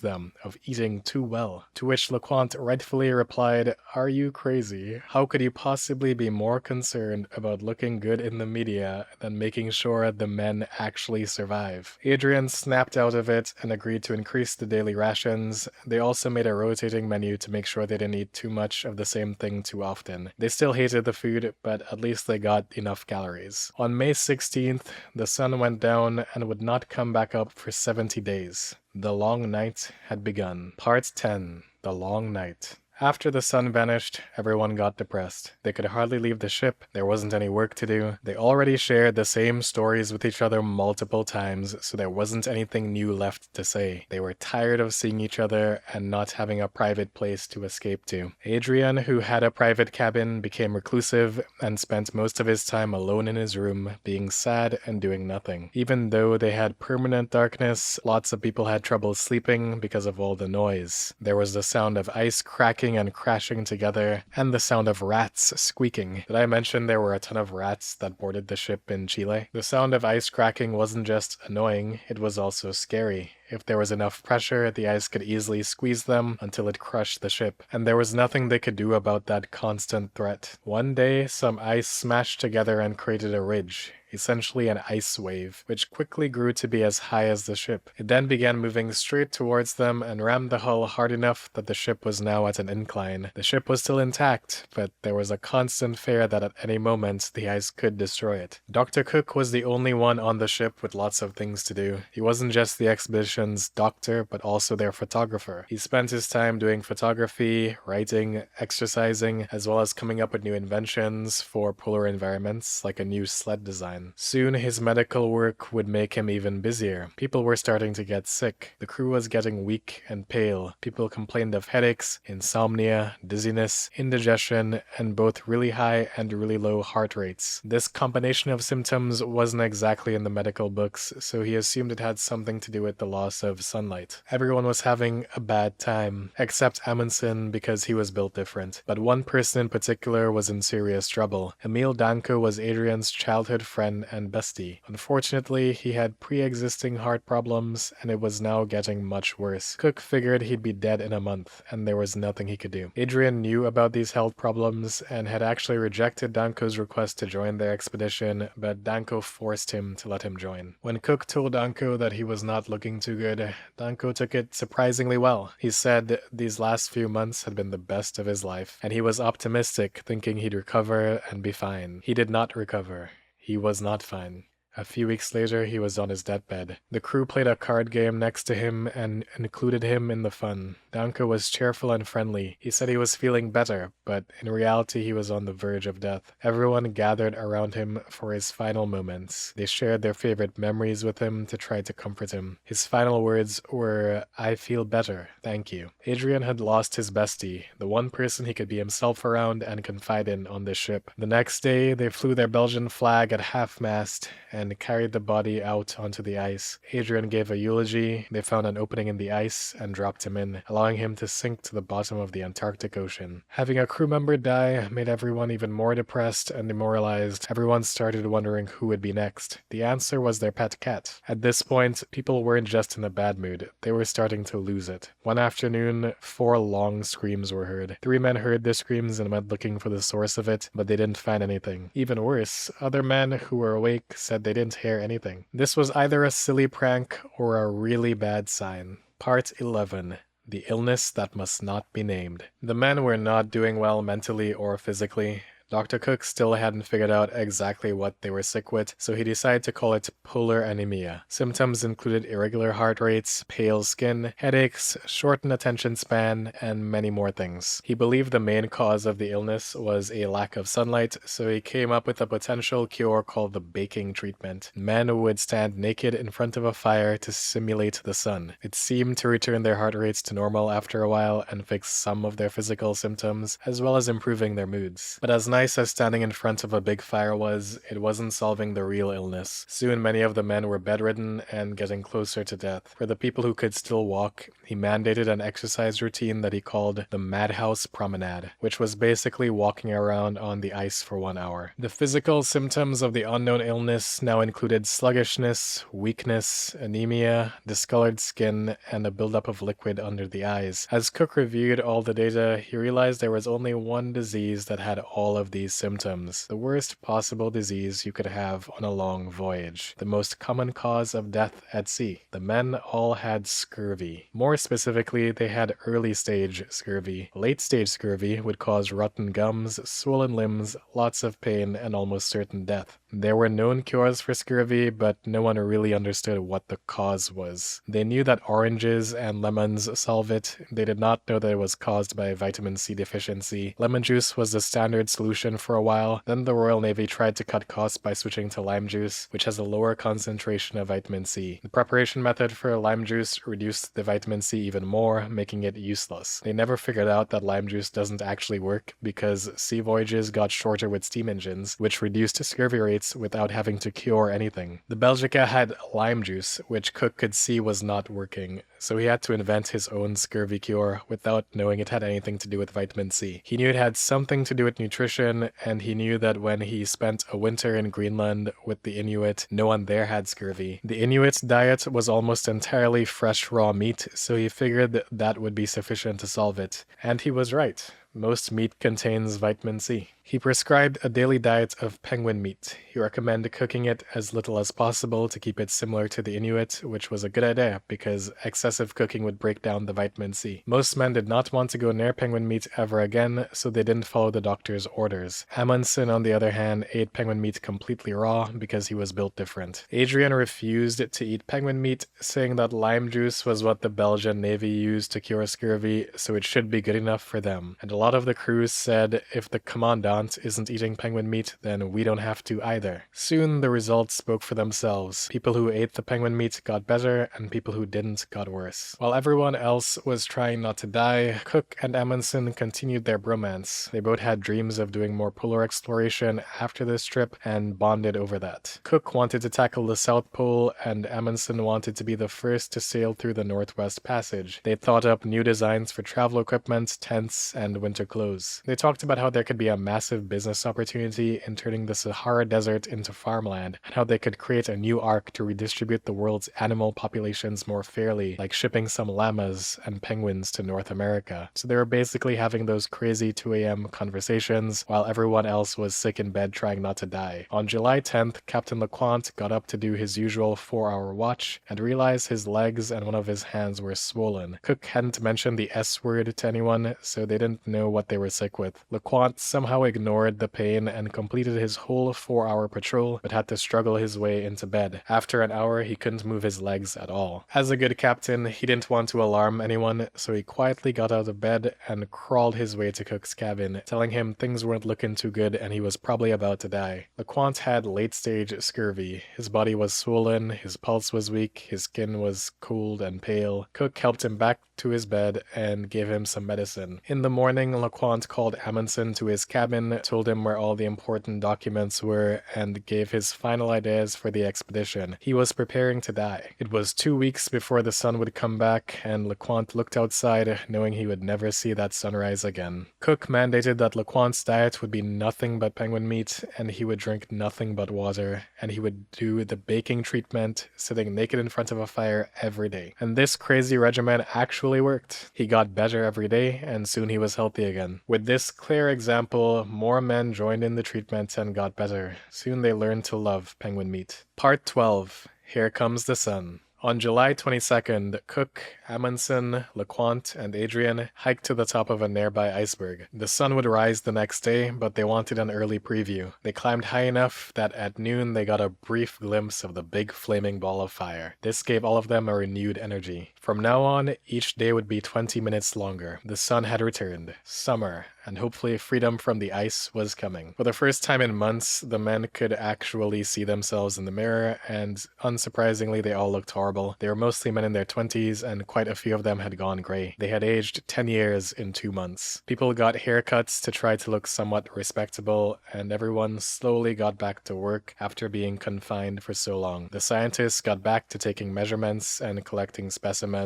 them of eating too well. To which Lecointe rightfully replied, "Are you crazy? How could you possibly be more concerned about looking good in the media than making sure the men actually survive?" Adrien snapped out of it and agreed to increase the daily rations. They also made a rotating menu to make sure they didn't eat too much of the same thing too often. They still hated the food, but at least they got enough calories. On May 16th, the sun went down and would not come back up for 70 days. The long night had begun. Part 10. The Long Night. After the sun vanished, everyone got depressed. They could hardly leave the ship, there wasn't any work to do. They already shared the same stories with each other multiple times, so there wasn't anything new left to say. They were tired of seeing each other and not having a private place to escape to. Adrien, who had a private cabin, became reclusive and spent most of his time alone in his room, being sad and doing nothing. Even though they had permanent darkness, lots of people had trouble sleeping because of all the noise. There was the sound of ice cracking and crashing together, and the sound of rats squeaking. Did I mention there were a ton of rats that boarded the ship in Chile? The sound of ice cracking wasn't just annoying, it was also scary. If there was enough pressure, the ice could easily squeeze them until it crushed the ship, and there was nothing they could do about that constant threat. One day, some ice smashed together and created a ridge, essentially an ice wave, which quickly grew to be as high as the ship. It then began moving straight towards them and rammed the hull hard enough that the ship was now at an incline. The ship was still intact, but there was a constant fear that at any moment the ice could destroy it. Dr. Cook was the only one on the ship with lots of things to do. He wasn't just the expedition's doctor, but also their photographer. He spent his time doing photography, writing, exercising, as well as coming up with new inventions for polar environments, like a new sled design. Soon his medical work would make him even busier. People were starting to get sick. The crew was getting weak and pale. People complained of headaches, insomnia, dizziness, indigestion, and both really high and really low heart rates. This combination of symptoms wasn't exactly in the medical books, so he assumed it had something to do with the loss of sunlight. Everyone was having a bad time, except Amundsen because he was built different. But one person in particular was in serious trouble. Emil Danko was Adrien's childhood friend and bestie. Unfortunately, he had pre-existing heart problems, and it was now getting much worse. Cook figured he'd be dead in a month, and there was nothing he could do. Adrien knew about these health problems and had actually rejected Danko's request to join their expedition, but Danko forced him to let him join. When Cook told Danko that he was not looking too good, Danko took it surprisingly well. He said these last few months had been the best of his life, and he was optimistic, thinking he'd recover and be fine. He did not recover. He was not fine. A few weeks later, he was on his deathbed. The crew played a card game next to him and included him in the fun. Danko was cheerful and friendly. He said he was feeling better, but in reality he was on the verge of death. Everyone gathered around him for his final moments. They shared their favorite memories with him to try to comfort him. His final words were, "I feel better, thank you." Adrien had lost his bestie, the one person he could be himself around and confide in on this ship. The next day, they flew their Belgian flag at half-mast, and and carried the body out onto the ice. Adrien gave a eulogy, they found an opening in the ice and dropped him in, allowing him to sink to the bottom of the Antarctic Ocean. Having a crew member die made everyone even more depressed and demoralized. Everyone started wondering who would be next. The answer was their pet cat. At this point, people weren't just in a bad mood, they were starting to lose it. One afternoon, 4 long screams were heard. 3 men heard the screams and went looking for the source of it, but they didn't find anything. Even worse, other men who were awake said they didn't hear anything. This was either a silly prank or a really bad sign. Part 11. The illness that must not be named. The men were not doing well mentally or physically. Dr. Cook still hadn't figured out exactly what they were sick with, so he decided to call it polar anemia. Symptoms included irregular heart rates, pale skin, headaches, shortened attention span, and many more things. He believed the main cause of the illness was a lack of sunlight, so he came up with a potential cure called the baking treatment. Men would stand naked in front of a fire to simulate the sun. It seemed to return their heart rates to normal after a while and fix some of their physical symptoms, as well as improving their moods. But as nice as standing in front of a big fire was, it wasn't solving the real illness. Soon many of the men were bedridden and getting closer to death. For the people who could still walk, he mandated an exercise routine that he called the Madhouse Promenade, which was basically walking around on the ice for 1 hour. The physical symptoms of the unknown illness now included sluggishness, weakness, anemia, discolored skin, and a buildup of liquid under the eyes. As Cook reviewed all the data, he realized there was only one disease that had all of these symptoms, the worst possible disease you could have on a long voyage, the most common cause of death at sea. The men all had scurvy. More specifically, they had early stage scurvy. Late stage scurvy would cause rotten gums, swollen limbs, lots of pain, and almost certain death. There were known cures for scurvy, but no one really understood what the cause was. They knew that oranges and lemons solve it. They did not know that it was caused by vitamin C deficiency. Lemon juice was the standard solution for a while. Then the Royal Navy tried to cut costs by switching to lime juice, which has a lower concentration of vitamin C. The preparation method for lime juice reduced the vitamin C even more, making it useless. They never figured out that lime juice doesn't actually work because sea voyages got shorter with steam engines, which reduced scurvy rates without having to cure anything. The Belgica had lime juice, which Cook could see was not working, so he had to invent his own scurvy cure without knowing it had anything to do with vitamin C. He knew it had something to do with nutrition, and he knew that when he spent a winter in Greenland with the Inuit, no one there had scurvy. The Inuit's diet was almost entirely fresh raw meat, so he figured that would be sufficient to solve it. And he was right. Most meat contains vitamin C. He prescribed a daily diet of penguin meat. He recommended cooking it as little as possible to keep it similar to the Inuit, which was a good idea because excessive cooking would break down the vitamin C. Most men did not want to go near penguin meat ever again, so they didn't follow the doctor's orders. Amundsen, on the other hand, ate penguin meat completely raw because he was built different. Adrien refused to eat penguin meat, saying that lime juice was what the Belgian Navy used to cure scurvy, so it should be good enough for them. And a lot of the crews said if the commandant isn't eating penguin meat, then we don't have to either. Soon the results spoke for themselves. People who ate the penguin meat got better, and people who didn't got worse. While everyone else was trying not to die, Cook and Amundsen continued their bromance. They both had dreams of doing more polar exploration after this trip and bonded over that. Cook wanted to tackle the South Pole, and Amundsen wanted to be the first to sail through the Northwest Passage. They thought up new designs for travel equipment, tents, and winter clothes. They talked about how there could be a massive business opportunity in turning the Sahara Desert into farmland, and how they could create a new arc to redistribute the world's animal populations more fairly, like shipping some llamas and penguins to North America. So they were basically having those crazy 2 a.m. conversations while everyone else was sick in bed trying not to die. On July 10th, Captain LeCointe got up to do his usual 4-hour watch and realized his legs and one of his hands were swollen. Cook hadn't mentioned the S word to anyone, so they didn't know what they were sick with. LeCointe somehow ignored the pain and completed his whole 4-hour patrol, but had to struggle his way into bed. After an hour, he couldn't move his legs at all. As a good captain, he didn't want to alarm anyone, so he quietly got out of bed and crawled his way to Cook's cabin, telling him things weren't looking too good and he was probably about to die. LeCointe had late-stage scurvy. His body was swollen, his pulse was weak, his skin was cold and pale. Cook helped him back to his bed and gave him some medicine. In the morning, LeCointe called Amundsen to his cabin Penguin told him where all the important documents were and gave his final ideas for the expedition. He was preparing to die. It was 2 weeks before the sun would come back, and LeCointe looked outside, knowing he would never see that sunrise again. Cook mandated that LeCointe's diet would be nothing but penguin meat, and he would drink nothing but water, and he would do the baking treatment, sitting naked in front of a fire every day. And this crazy regimen actually worked. He got better every day, and soon he was healthy again. With this clear example, more men joined in the treatment and got better. Soon they learned to love penguin meat. Part 12. Here Comes the Sun. On July 22nd, Cook, Amundsen, LeCointe, and Adrien hiked to the top of a nearby iceberg. The sun would rise the next day, but they wanted an early preview. They climbed high enough that at noon they got a brief glimpse of the big flaming ball of fire. This gave all of them a renewed energy. From now on, each day would be 20 minutes longer. The sun had returned. Summer, and hopefully freedom from the ice was coming. For the first time in months, the men could actually see themselves in the mirror, and unsurprisingly, they all looked horrible. They were mostly men in their 20s, and quite a few of them had gone gray. They had aged 10 years in 2 months. People got haircuts to try to look somewhat respectable, and everyone slowly got back to work after being confined for so long. The scientists got back to taking measurements and collecting specimens.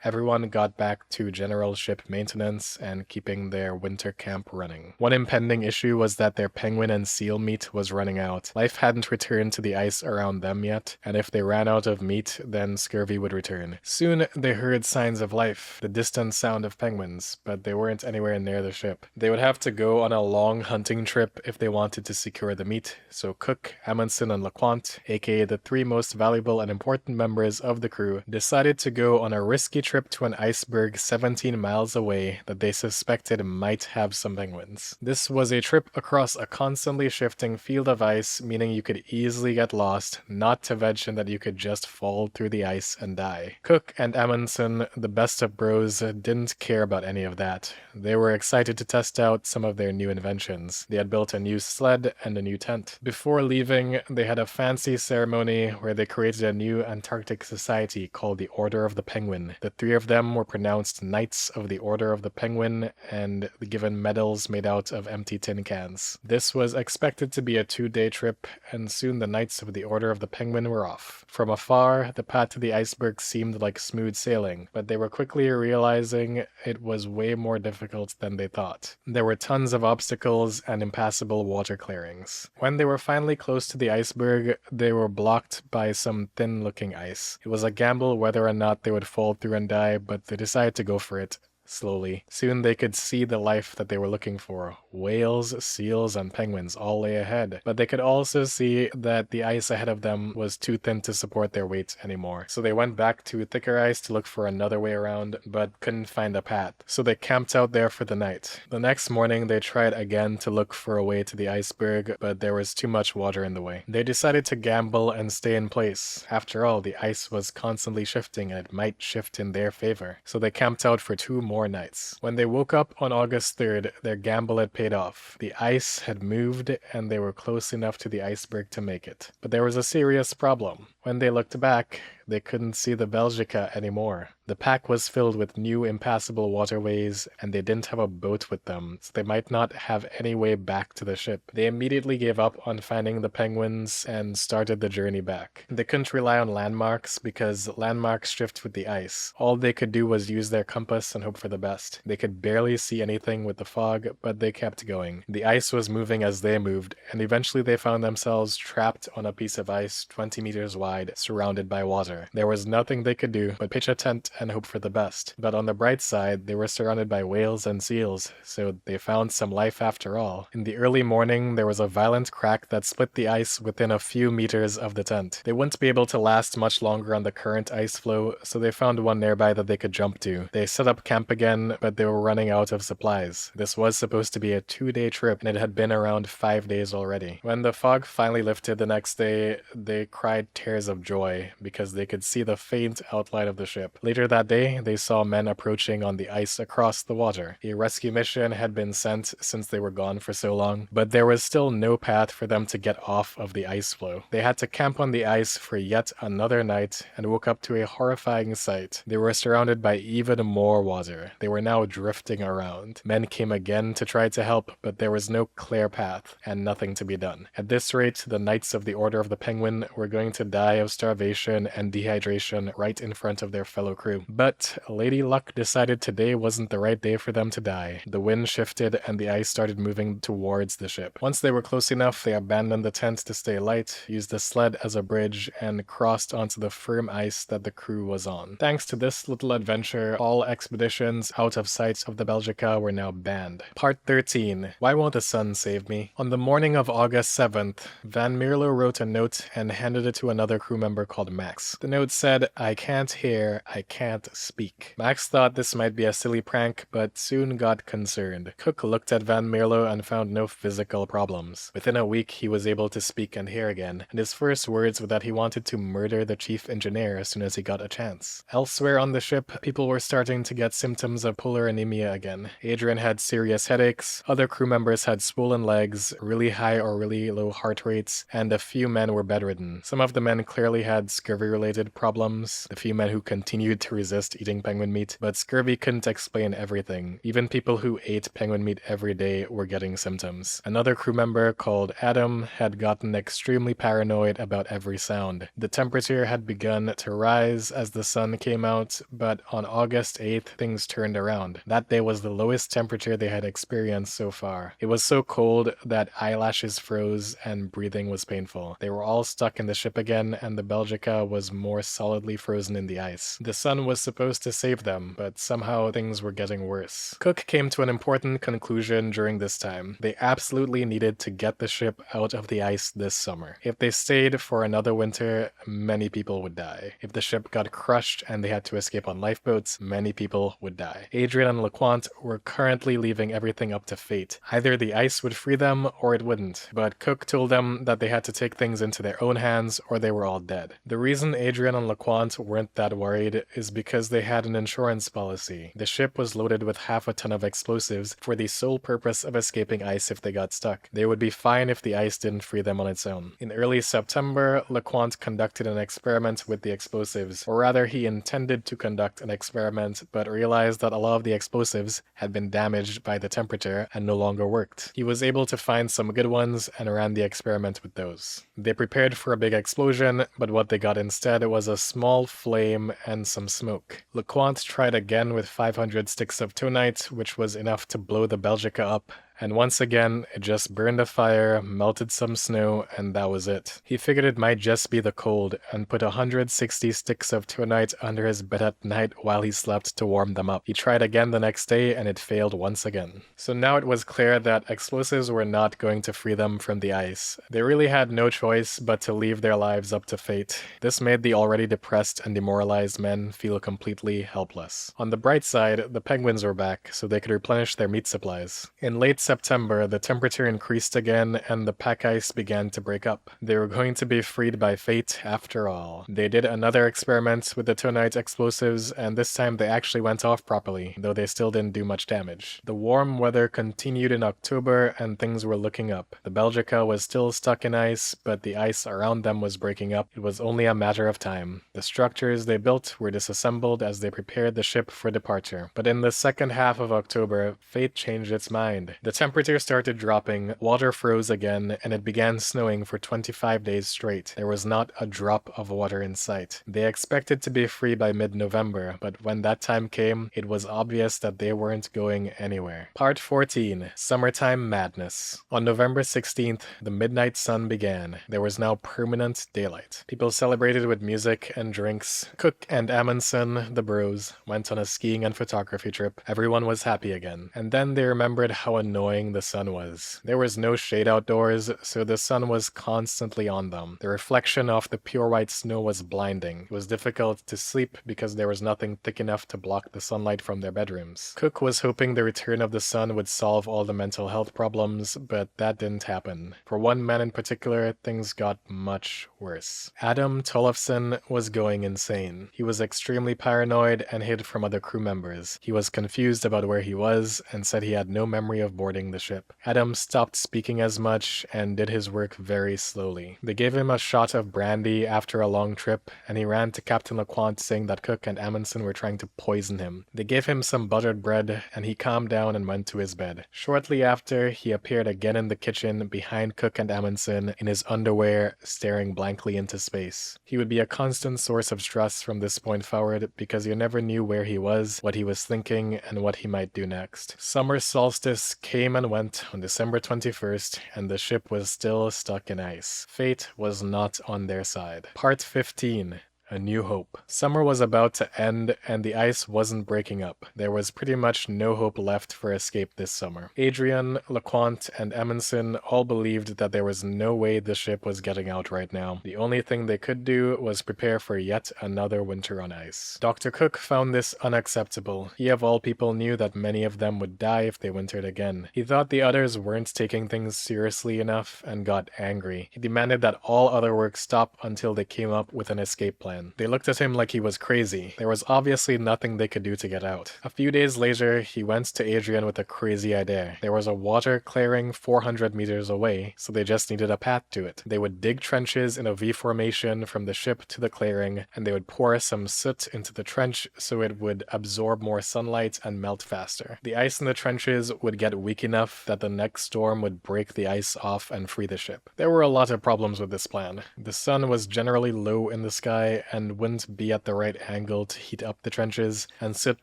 Everyone got back to general ship maintenance and keeping their winter camp running. One impending issue was that their penguin and seal meat was running out. Life hadn't returned to the ice around them yet, and if they ran out of meat, then scurvy would return. Soon they heard signs of life, the distant sound of penguins, but they weren't anywhere near the ship. They would have to go on a long hunting trip if they wanted to secure the meat, so Cook, Amundsen, and LeCointe, aka the 3 most valuable and important members of the crew, decided to go on a risky trip to an iceberg 17 miles away that they suspected might have some penguins. This was a trip across a constantly shifting field of ice, meaning you could easily get lost, not to mention that you could just fall through the ice and die. Cook and Amundsen, the best of bros, didn't care about any of that. They were excited to test out some of their new inventions. They had built a new sled and a new tent. Before leaving, they had a fancy ceremony where they created a new Antarctic society called the Order of the Penguin. The 3 of them were pronounced Knights of the Order of the Penguin and given medals made out of empty tin cans. This was expected to be a 2-day trip, and soon the Knights of the Order of the Penguin were off. From afar, the path to the iceberg seemed like smooth sailing, but they were quickly realizing it was way more difficult than they thought. There were tons of obstacles and impassable water clearings. When they were finally close to the iceberg, they were blocked by some thin-looking ice. It was a gamble whether or not they would fall through and die, but they decided to go for it. Slowly. Soon they could see the life that they were looking for. Whales, seals, and penguins all lay ahead. But they could also see that the ice ahead of them was too thin to support their weight anymore. So they went back to thicker ice to look for another way around, but couldn't find a path. So they camped out there for the night. The next morning they tried again to look for a way to the iceberg, but there was too much water in the way. They decided to gamble and stay in place. After all, the ice was constantly shifting and it might shift in their favor. So they camped out for 2 more nights. When they woke up on August 3rd, their gamble had paid off. The ice had moved and they were close enough to the iceberg to make it. But there was a serious problem. When they looked back, they couldn't see the Belgica anymore. The pack was filled with new impassable waterways, and they didn't have a boat with them, so they might not have any way back to the ship. They immediately gave up on finding the penguins and started the journey back. They couldn't rely on landmarks because landmarks shift with the ice. All they could do was use their compass and hope for the best. They could barely see anything with the fog, but they kept going. The ice was moving as they moved, and eventually they found themselves trapped on a piece of ice 20 meters wide, surrounded by water. There was nothing they could do but pitch a tent and hope for the best. But on the bright side, they were surrounded by whales and seals, so they found some life after all. In the early morning, there was a violent crack that split the ice within a few meters of the tent. They wouldn't be able to last much longer on the current ice flow, so they found one nearby that they could jump to. They set up camp again, but they were running out of supplies. This was supposed to be a 2-day trip, and it had been around 5 days already. When the fog finally lifted the next day, they cried tears cries of joy because they could see the faint outline of the ship. Later that day, they saw men approaching on the ice across the water. A rescue mission had been sent since they were gone for so long, but there was still no path for them to get off of the ice floe. They had to camp on the ice for yet another night and woke up to a horrifying sight. They were surrounded by even more water. They were now drifting around. Men came again to try to help, but there was no clear path and nothing to be done. At this rate, the Knights of the Order of the Penguin were going to die of starvation and dehydration right in front of their fellow crew. But Lady Luck decided today wasn't the right day for them to die. The wind shifted and the ice started moving towards the ship. Once they were close enough, they abandoned the tent to stay light, used the sled as a bridge, and crossed onto the firm ice that the crew was on. Thanks to this little adventure, all expeditions out of sight of the Belgica were now banned. Part 13. Why won't the sun save me? On the morning of August 7th, Van Mierlo wrote a note and handed it to another crew member called Max. The note said, "I can't hear, I can't speak." Max thought this might be a silly prank, but soon got concerned. Cook looked at Van Mierlo and found no physical problems. Within a week, he was able to speak and hear again, and his first words were that he wanted to murder the chief engineer as soon as he got a chance. Elsewhere on the ship, people were starting to get symptoms of polar anemia again. Adrien had serious headaches, other crew members had swollen legs, really high or really low heart rates, and a few men were bedridden. Some of the men clearly had scurvy-related problems, the few men who continued to resist eating penguin meat, but scurvy couldn't explain everything. Even people who ate penguin meat every day were getting symptoms. Another crew member called Adam had gotten extremely paranoid about every sound. The temperature had begun to rise as the sun came out, but on August 8th, things turned around. That day was the lowest temperature they had experienced so far. It was so cold that eyelashes froze and breathing was painful. They were all stuck in the ship again, and the Belgica was more solidly frozen in the ice. The sun was supposed to save them, but somehow things were getting worse. Cook came to an important conclusion during this time. They absolutely needed to get the ship out of the ice this summer. If they stayed for another winter, many people would die. If the ship got crushed and they had to escape on lifeboats, many people would die. Adrien and LeCointe were currently leaving everything up to fate. Either the ice would free them or it wouldn't, but Cook told them that they had to take things into their own hands or they were all dead. The reason Adrien and LeCointe weren't that worried is because they had an insurance policy. The ship was loaded with half a ton of explosives for the sole purpose of escaping ice if they got stuck. They would be fine if the ice didn't free them on its own. In early September, LeCointe conducted an experiment with the explosives, or rather he intended to conduct an experiment but realized that a lot of the explosives had been damaged by the temperature and no longer worked. He was able to find some good ones and ran the experiment with those. They prepared for a big explosion, but what they got instead was a small flame and some smoke. LeCointe tried again with 500 sticks of tonite, which was enough to blow the Belgica up, and once again, it just burned a fire, melted some snow, and that was it. He figured it might just be the cold, and put 160 sticks of tonite under his bed at night while he slept to warm them up. He tried again the next day, and it failed once again. So now it was clear that explosives were not going to free them from the ice. They really had no choice but to leave their lives up to fate. This made the already depressed and demoralized men feel completely helpless. On the bright side, the penguins were back, so they could replenish their meat supplies. In late September, the temperature increased again and the pack ice began to break up. They were going to be freed by fate after all. They did another experiment with the tonite explosives, and this time they actually went off properly, though they still didn't do much damage. The warm weather continued in October and things were looking up. The Belgica was still stuck in ice, but the ice around them was breaking up. It was only a matter of time. The structures they built were disassembled as they prepared the ship for departure. But in the second half of October, fate changed its mind. The temperature started dropping, water froze again, and it began snowing for 25 days straight. There was not a drop of water in sight. They expected to be free by mid-November, but when that time came, it was obvious that they weren't going anywhere. Part 14. Summertime Madness. On November 16th, the midnight sun began. There was now permanent daylight. People celebrated with music and drinks. Cook and Amundsen, the bros, went on a skiing and photography trip. Everyone was happy again. And then they remembered how annoying annoying the sun was. There was no shade outdoors, so the sun was constantly on them. The reflection off the pure white snow was blinding. It was difficult to sleep because there was nothing thick enough to block the sunlight from their bedrooms. Cook was hoping the return of the sun would solve all the mental health problems, but that didn't happen. For one man in particular, things got much worse. Adam Tollefson was going insane. He was extremely paranoid and hid from other crew members. He was confused about where he was and said he had no memory of boarding the ship. Adam stopped speaking as much and did his work very slowly. They gave him a shot of brandy after a long trip, and he ran to Captain LeQuant saying that Cook and Amundsen were trying to poison him. They gave him some buttered bread, and he calmed down and went to his bed. Shortly after, he appeared again in the kitchen behind Cook and Amundsen in his underwear, staring blankly into space. He would be a constant source of stress from this point forward because you never knew where he was, what he was thinking, and what he might do next. Summer solstice came and went on December 21st, and the ship was still stuck in ice. Fate was not on their side. Part 15. A New Hope. Summer was about to end, and the ice wasn't breaking up. There was pretty much no hope left for escape this summer. Adrien, LeQuant, and Amundsen all believed that there was no way the ship was getting out right now. The only thing they could do was prepare for yet another winter on ice. Dr. Cook found this unacceptable. He of all people knew that many of them would die if they wintered again. He thought the others weren't taking things seriously enough and got angry. He demanded that all other work stop until they came up with an escape plan. They looked at him like he was crazy. There was obviously nothing they could do to get out. A few days later, he went to Adrien with a crazy idea. There was a water clearing 400 meters away, so they just needed a path to it. They would dig trenches in a V formation from the ship to the clearing, and they would pour some soot into the trench so it would absorb more sunlight and melt faster. The ice in the trenches would get weak enough that the next storm would break the ice off and free the ship. There were a lot of problems with this plan. The sun was generally low in the sky and wouldn't be at the right angle to heat up the trenches, and soot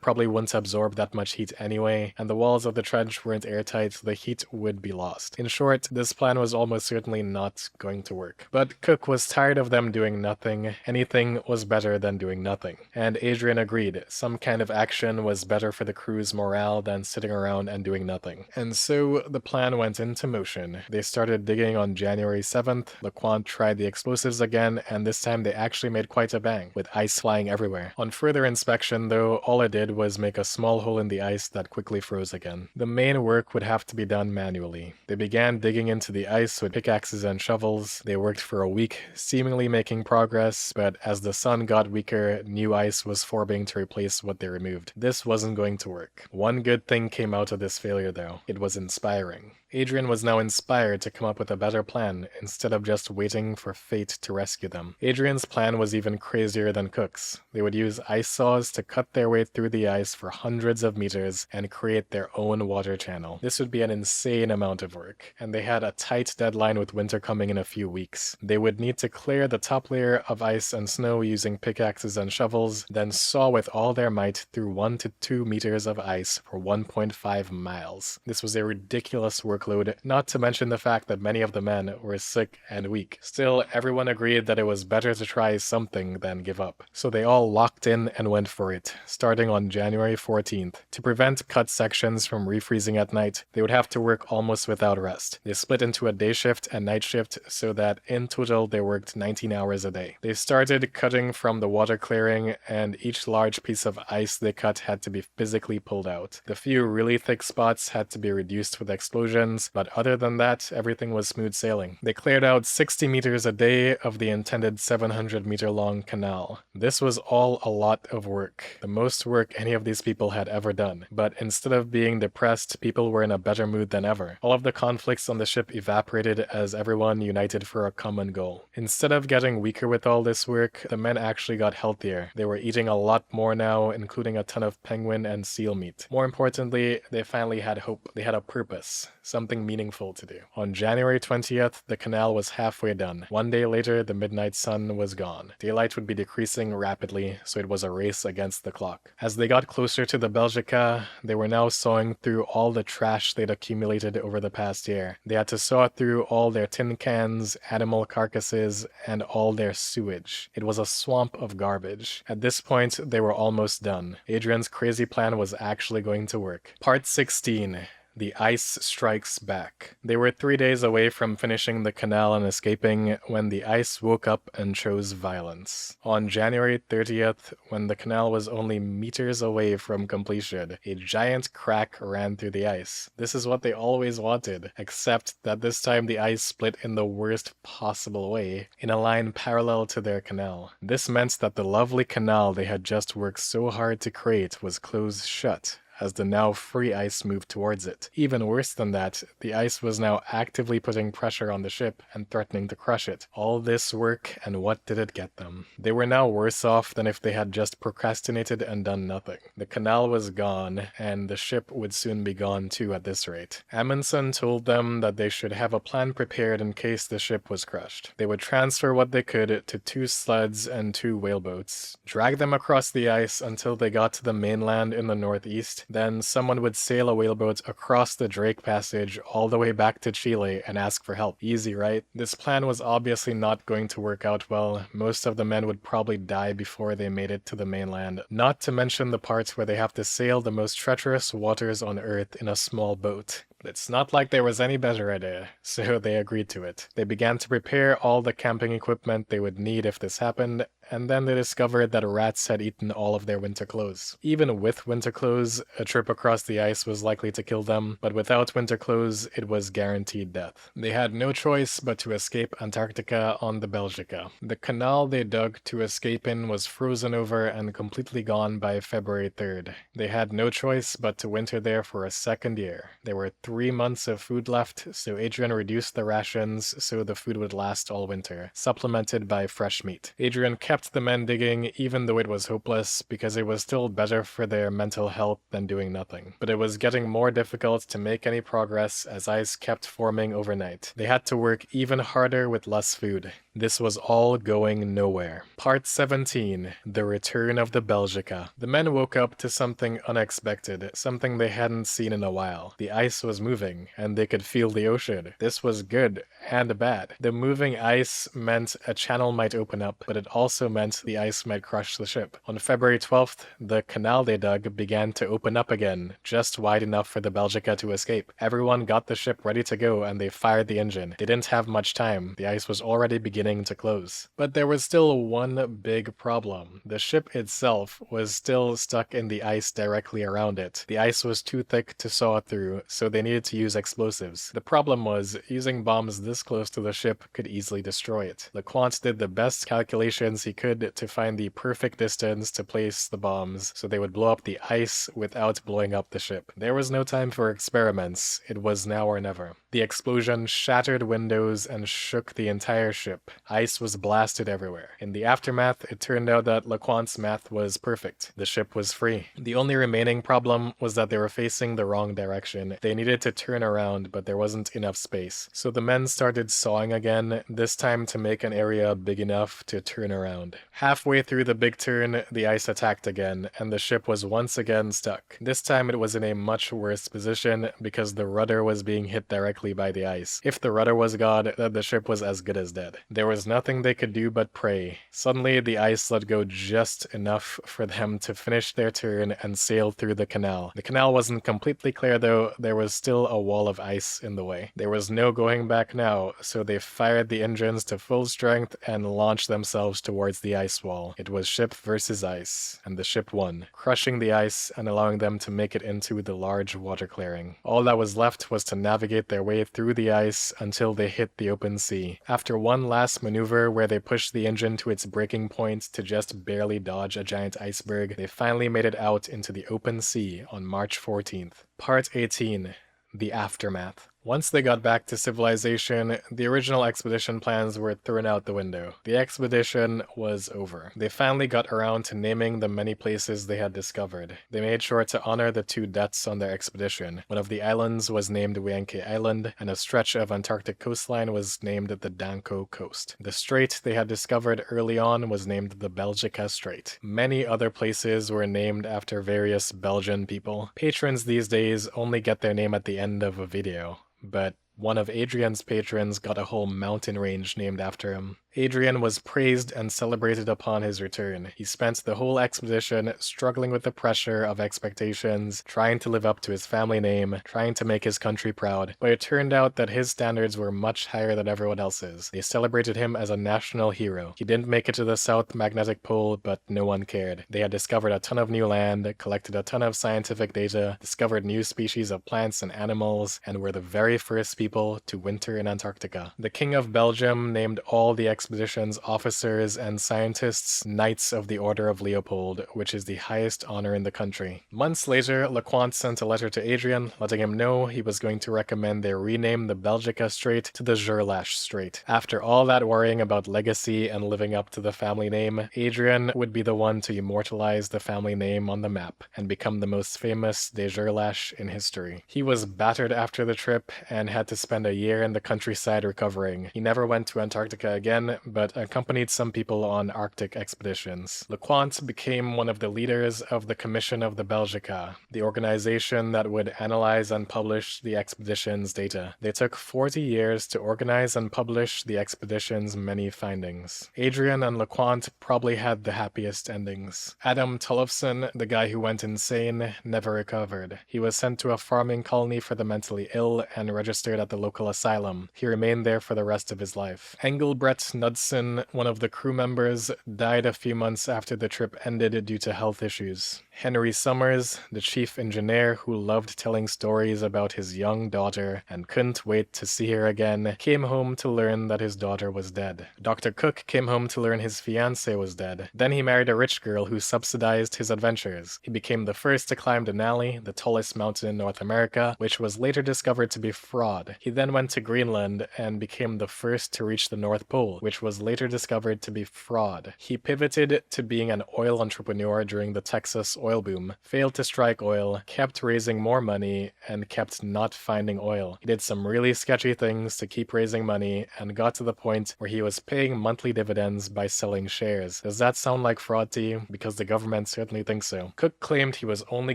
probably wouldn't absorb that much heat anyway, and the walls of the trench weren't airtight, so the heat would be lost. In short, this plan was almost certainly not going to work. But Cook was tired of them doing nothing. Anything was better than doing nothing. And Adrien agreed. Some kind of action was better for the crew's morale than sitting around and doing nothing. And so the plan went into motion. They started digging on January 7th. LeQuant tried the explosives again, and this time they actually made quite a bang, with ice flying everywhere. On further inspection, though, all it did was make a small hole in the ice that quickly froze again. The main work would have to be done manually. They began digging into the ice with pickaxes and shovels. They worked for a week, seemingly making progress, but as the sun got weaker, new ice was forming to replace what they removed. This wasn't going to work. One good thing came out of this failure, though. It was inspiring. Adrien was now inspired to come up with a better plan instead of just waiting for fate to rescue them. Adrien's plan was even crazier than Cook's. They would use ice saws to cut their way through the ice for hundreds of meters and create their own water channel. This would be an insane amount of work, and they had a tight deadline with winter coming in a few weeks. They would need to clear the top layer of ice and snow using pickaxes and shovels, then saw with all their might through 1 to 2 meters of ice for 1.5 miles. This was a ridiculous workload, not to mention the fact that many of the men were sick and weak. Still, everyone agreed that it was better to try something than give up. So they all locked in and went for it, starting on January 14th. To prevent cut sections from refreezing at night, they would have to work almost without rest. They split into a day shift and night shift so that in total they worked 19 hours a day. They started cutting from the water clearing, and each large piece of ice they cut had to be physically pulled out. The few really thick spots had to be reduced with explosions, but other than that, everything was smooth sailing. They cleared out 60 meters a day of the intended 700-meter long canal. This was all a lot of work, the most work any of these people had ever done. But instead of being depressed, people were in a better mood than ever. All of the conflicts on the ship evaporated as everyone united for a common goal. Instead of getting weaker with all this work, the men actually got healthier. They were eating a lot more now, including a ton of penguin and seal meat. More importantly, they finally had hope. They had a purpose, something meaningful to do. On January 20th, the canal was halfway done. One day later, the midnight sun was gone. Daylight would be decreasing rapidly, so it was a race against the clock. As they got closer to the Belgica, they were now sawing through all the trash they'd accumulated over the past year. They had to saw through all their tin cans, animal carcasses, and all their sewage. It was a swamp of garbage. At this point, they were almost done. Adrien's crazy plan was actually going to work. Part 16. The ice strikes back. They were 3 days away from finishing the canal and escaping when the ice woke up and chose violence. On January 30th, when the canal was only meters away from completion, a giant crack ran through the ice. This is what they always wanted, except that this time the ice split in the worst possible way, in a line parallel to their canal. This meant that the lovely canal they had just worked so hard to create was closed shut, as the now free ice moved towards it. Even worse than that, the ice was now actively putting pressure on the ship and threatening to crush it. All this work, and what did it get them? They were now worse off than if they had just procrastinated and done nothing. The canal was gone, and the ship would soon be gone too at this rate. Amundsen told them that they should have a plan prepared in case the ship was crushed. They would transfer what they could to 2 sleds and 2 whaleboats, drag them across the ice until they got to the mainland in the northeast. Then someone would sail a whaleboat across the Drake Passage all the way back to Chile and ask for help. Easy, right? This plan was obviously not going to work out well. Most of the men would probably die before they made it to the mainland, not to mention the parts where they have to sail the most treacherous waters on Earth in a small boat. It's not like there was any better idea, so they agreed to it. They began to prepare all the camping equipment they would need if this happened, and then they discovered that rats had eaten all of their winter clothes. Even with winter clothes, a trip across the ice was likely to kill them, but without winter clothes, it was guaranteed death. They had no choice but to escape Antarctica on the Belgica. The canal they dug to escape in was frozen over and completely gone by February 3rd. They had no choice but to winter there for a second year. There were 3 months of food left, so Adrien reduced the rations so the food would last all winter, supplemented by fresh meat. Adrien kept the men digging even though it was hopeless, because it was still better for their mental health than doing nothing. But it was getting more difficult to make any progress as ice kept forming overnight. They had to work even harder with less food. This was all going nowhere. Part 17, The Return of the Belgica. The men woke up to something unexpected, something they hadn't seen in a while. The ice was moving, and they could feel the ocean. This was good and bad. The moving ice meant a channel might open up, but it also meant the ice might crush the ship. On February 12th, the canal they dug began to open up again, just wide enough for the Belgica to escape. Everyone got the ship ready to go, and they fired the engine. They didn't have much time. The ice was already beginning to close. But there was still one big problem. The ship itself was still stuck in the ice directly around it. The ice was too thick to saw through, so they needed to use explosives. The problem was, using bombs this close to the ship could easily destroy it. LeCointe did the best calculations he could to find the perfect distance to place the bombs so they would blow up the ice without blowing up the ship. There was no time for experiments. It was now or never. The explosion shattered windows and shook the entire ship. Ice was blasted everywhere. In the aftermath, it turned out that LeCointe's math was perfect. The ship was free. The only remaining problem was that they were facing the wrong direction. They needed to turn around, but there wasn't enough space. So the men started sawing again, this time to make an area big enough to turn around. Halfway through the big turn, the ice attacked again, and the ship was once again stuck. This time it was in a much worse position because the rudder was being hit directly by the ice. If the rudder was gone, then the ship was as good as dead. There was nothing they could do but pray. Suddenly, the ice let go just enough for them to finish their turn and sail through the canal. The canal wasn't completely clear though, there was still a wall of ice in the way. There was no going back now, so they fired the engines to full strength and launched themselves towards the ice wall. It was ship versus ice, and the ship won, crushing the ice and allowing them to make it into the large water clearing. All that was left was to navigate their way through the ice until they hit the open sea. After one last maneuver where they pushed the engine to its breaking point to just barely dodge a giant iceberg, they finally made it out into the open sea on March 14th. Part 18, The Aftermath. Once they got back to civilization, the original expedition plans were thrown out the window. The expedition was over. They finally got around to naming the many places they had discovered. They made sure to honor the 2 deaths on their expedition. One of the islands was named Wienke Island, and a stretch of Antarctic coastline was named the Danko Coast. The strait they had discovered early on was named the Belgica Strait. Many other places were named after various Belgian people. Patrons these days only get their name at the end of a video. But One of Adrian's patrons got a whole mountain range named after him. Adrien was praised and celebrated upon his return. He spent the whole expedition struggling with the pressure of expectations, trying to live up to his family name, trying to make his country proud. But it turned out that his standards were much higher than everyone else's. They celebrated him as a national hero. He didn't make it to the South Magnetic Pole, but no one cared. They had discovered a ton of new land, collected a ton of scientific data, discovered new species of plants and animals, and were the very first people to winter in Antarctica. The King of Belgium named all the expedition's officers and scientists Knights of the Order of Leopold, which is the highest honor in the country. Months later, Lecointe sent a letter to Adrien, letting him know he was going to recommend they rename the Belgica Strait to the Gerlache Strait. After all that worrying about legacy and living up to the family name, Adrien would be the one to immortalize the family name on the map and become the most famous de Gerlache in history. He was battered after the trip and had to spend a year in the countryside recovering. He never went to Antarctica again, but accompanied some people on Arctic expeditions. Lecointe became one of the leaders of the Commission of the Belgica, the organization that would analyze and publish the expedition's data. They took 40 years to organize and publish the expedition's many findings. Adrien and Lecointe probably had the happiest endings. Adam Tollefson, the guy who went insane, never recovered. He was sent to a farming colony for the mentally ill and registered at the local asylum. He remained there for the rest of his life. Engelbrett Knudsen, one of the crew members, died a few months after the trip ended due to health issues. Henry Summers, the chief engineer who loved telling stories about his young daughter and couldn't wait to see her again, came home to learn that his daughter was dead. Dr. Cook came home to learn his fiancée was dead. Then he married a rich girl who subsidized his adventures. He became the first to climb Denali, the tallest mountain in North America, which was later discovered to be fraud. He then went to Greenland and became the first to reach the North Pole, which was later discovered to be fraud. He pivoted to being an oil entrepreneur during the Texas oil boom, failed to strike oil, kept raising more money, and kept not finding oil. He did some really sketchy things to keep raising money and got to the point where he was paying monthly dividends by selling shares. Does that sound like fraud to you? Because the government certainly thinks so. Cook claimed he was only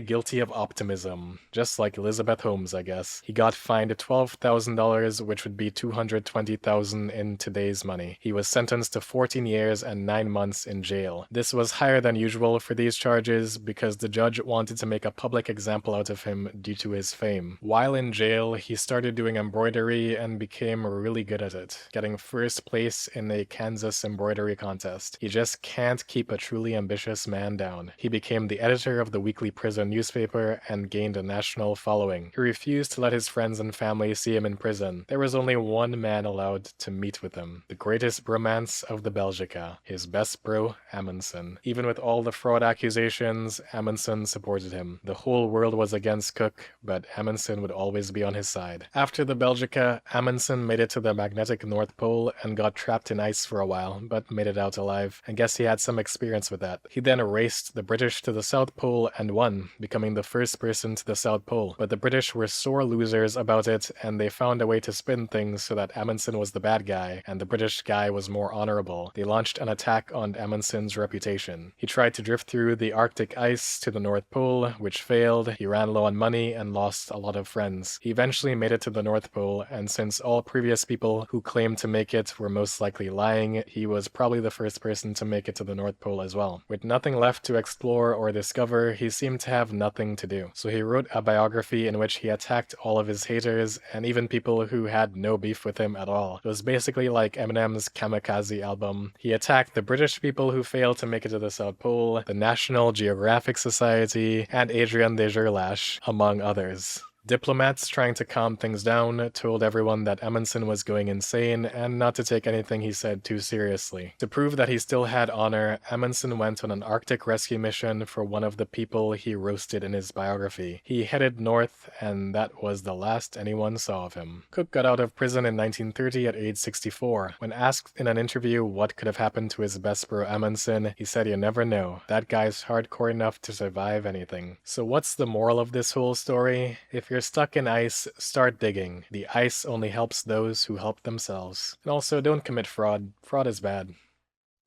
guilty of optimism, just like Elizabeth Holmes, I guess. He got fined $12,000, which would be $220,000 in today's money. He was sentenced to 14 years and 9 months in jail. This was higher than usual for these charges because the judge wanted to make a public example out of him due to his fame. While in jail, he started doing embroidery and became really good at it, getting first place in a Kansas embroidery contest. He just can't keep a truly ambitious man down. He became the editor of the weekly prison newspaper and gained a national following. He refused to let his friends and family see him in prison. There was only one man allowed to meet with him, the greatest bromance of the Belgica, his best bro, Amundsen. Even with all the fraud accusations, Amundsen supported him. The whole world was against Cook, but Amundsen would always be on his side. After the Belgica, Amundsen made it to the magnetic North Pole and got trapped in ice for a while, but made it out alive. I guess he had some experience with that. He then raced the British to the South Pole and won, becoming the first person to the South Pole. But the British were sore losers about it, and they found a way to spin things so that Amundsen was the bad guy, and the British guy was more honorable. They launched an attack on Amundsen's reputation. He tried to drift through the Arctic ice to the North Pole, which failed. He ran low on money and lost a lot of friends. He eventually made it to the North Pole, and since all previous people who claimed to make it were most likely lying, he was probably the first person to make it to the North Pole as well. With nothing left to explore or discover, he seemed to have nothing to do. So he wrote a biography in which he attacked all of his haters and even people who had no beef with him at all. It was basically like Eminem's Kamikaze album. He attacked the British people who failed to make it to the South Pole, the National Geographic Society, and Adrien de Gerlache, among others. Diplomats trying to calm things down told everyone that Amundsen was going insane and not to take anything he said too seriously. To prove that he still had honor, Amundsen went on an Arctic rescue mission for one of the people he roasted in his biography. He headed north, and that was the last anyone saw of him. Cook got out of prison in 1930 at age 64. When asked in an interview what could have happened to his best bro Amundsen, he said, "You never know. That guy's hardcore enough to survive anything." So what's the moral of this whole story? If you're stuck in ice, start digging. The ice only helps those who help themselves. And also, don't commit fraud. Fraud is bad.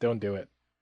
Don't do it.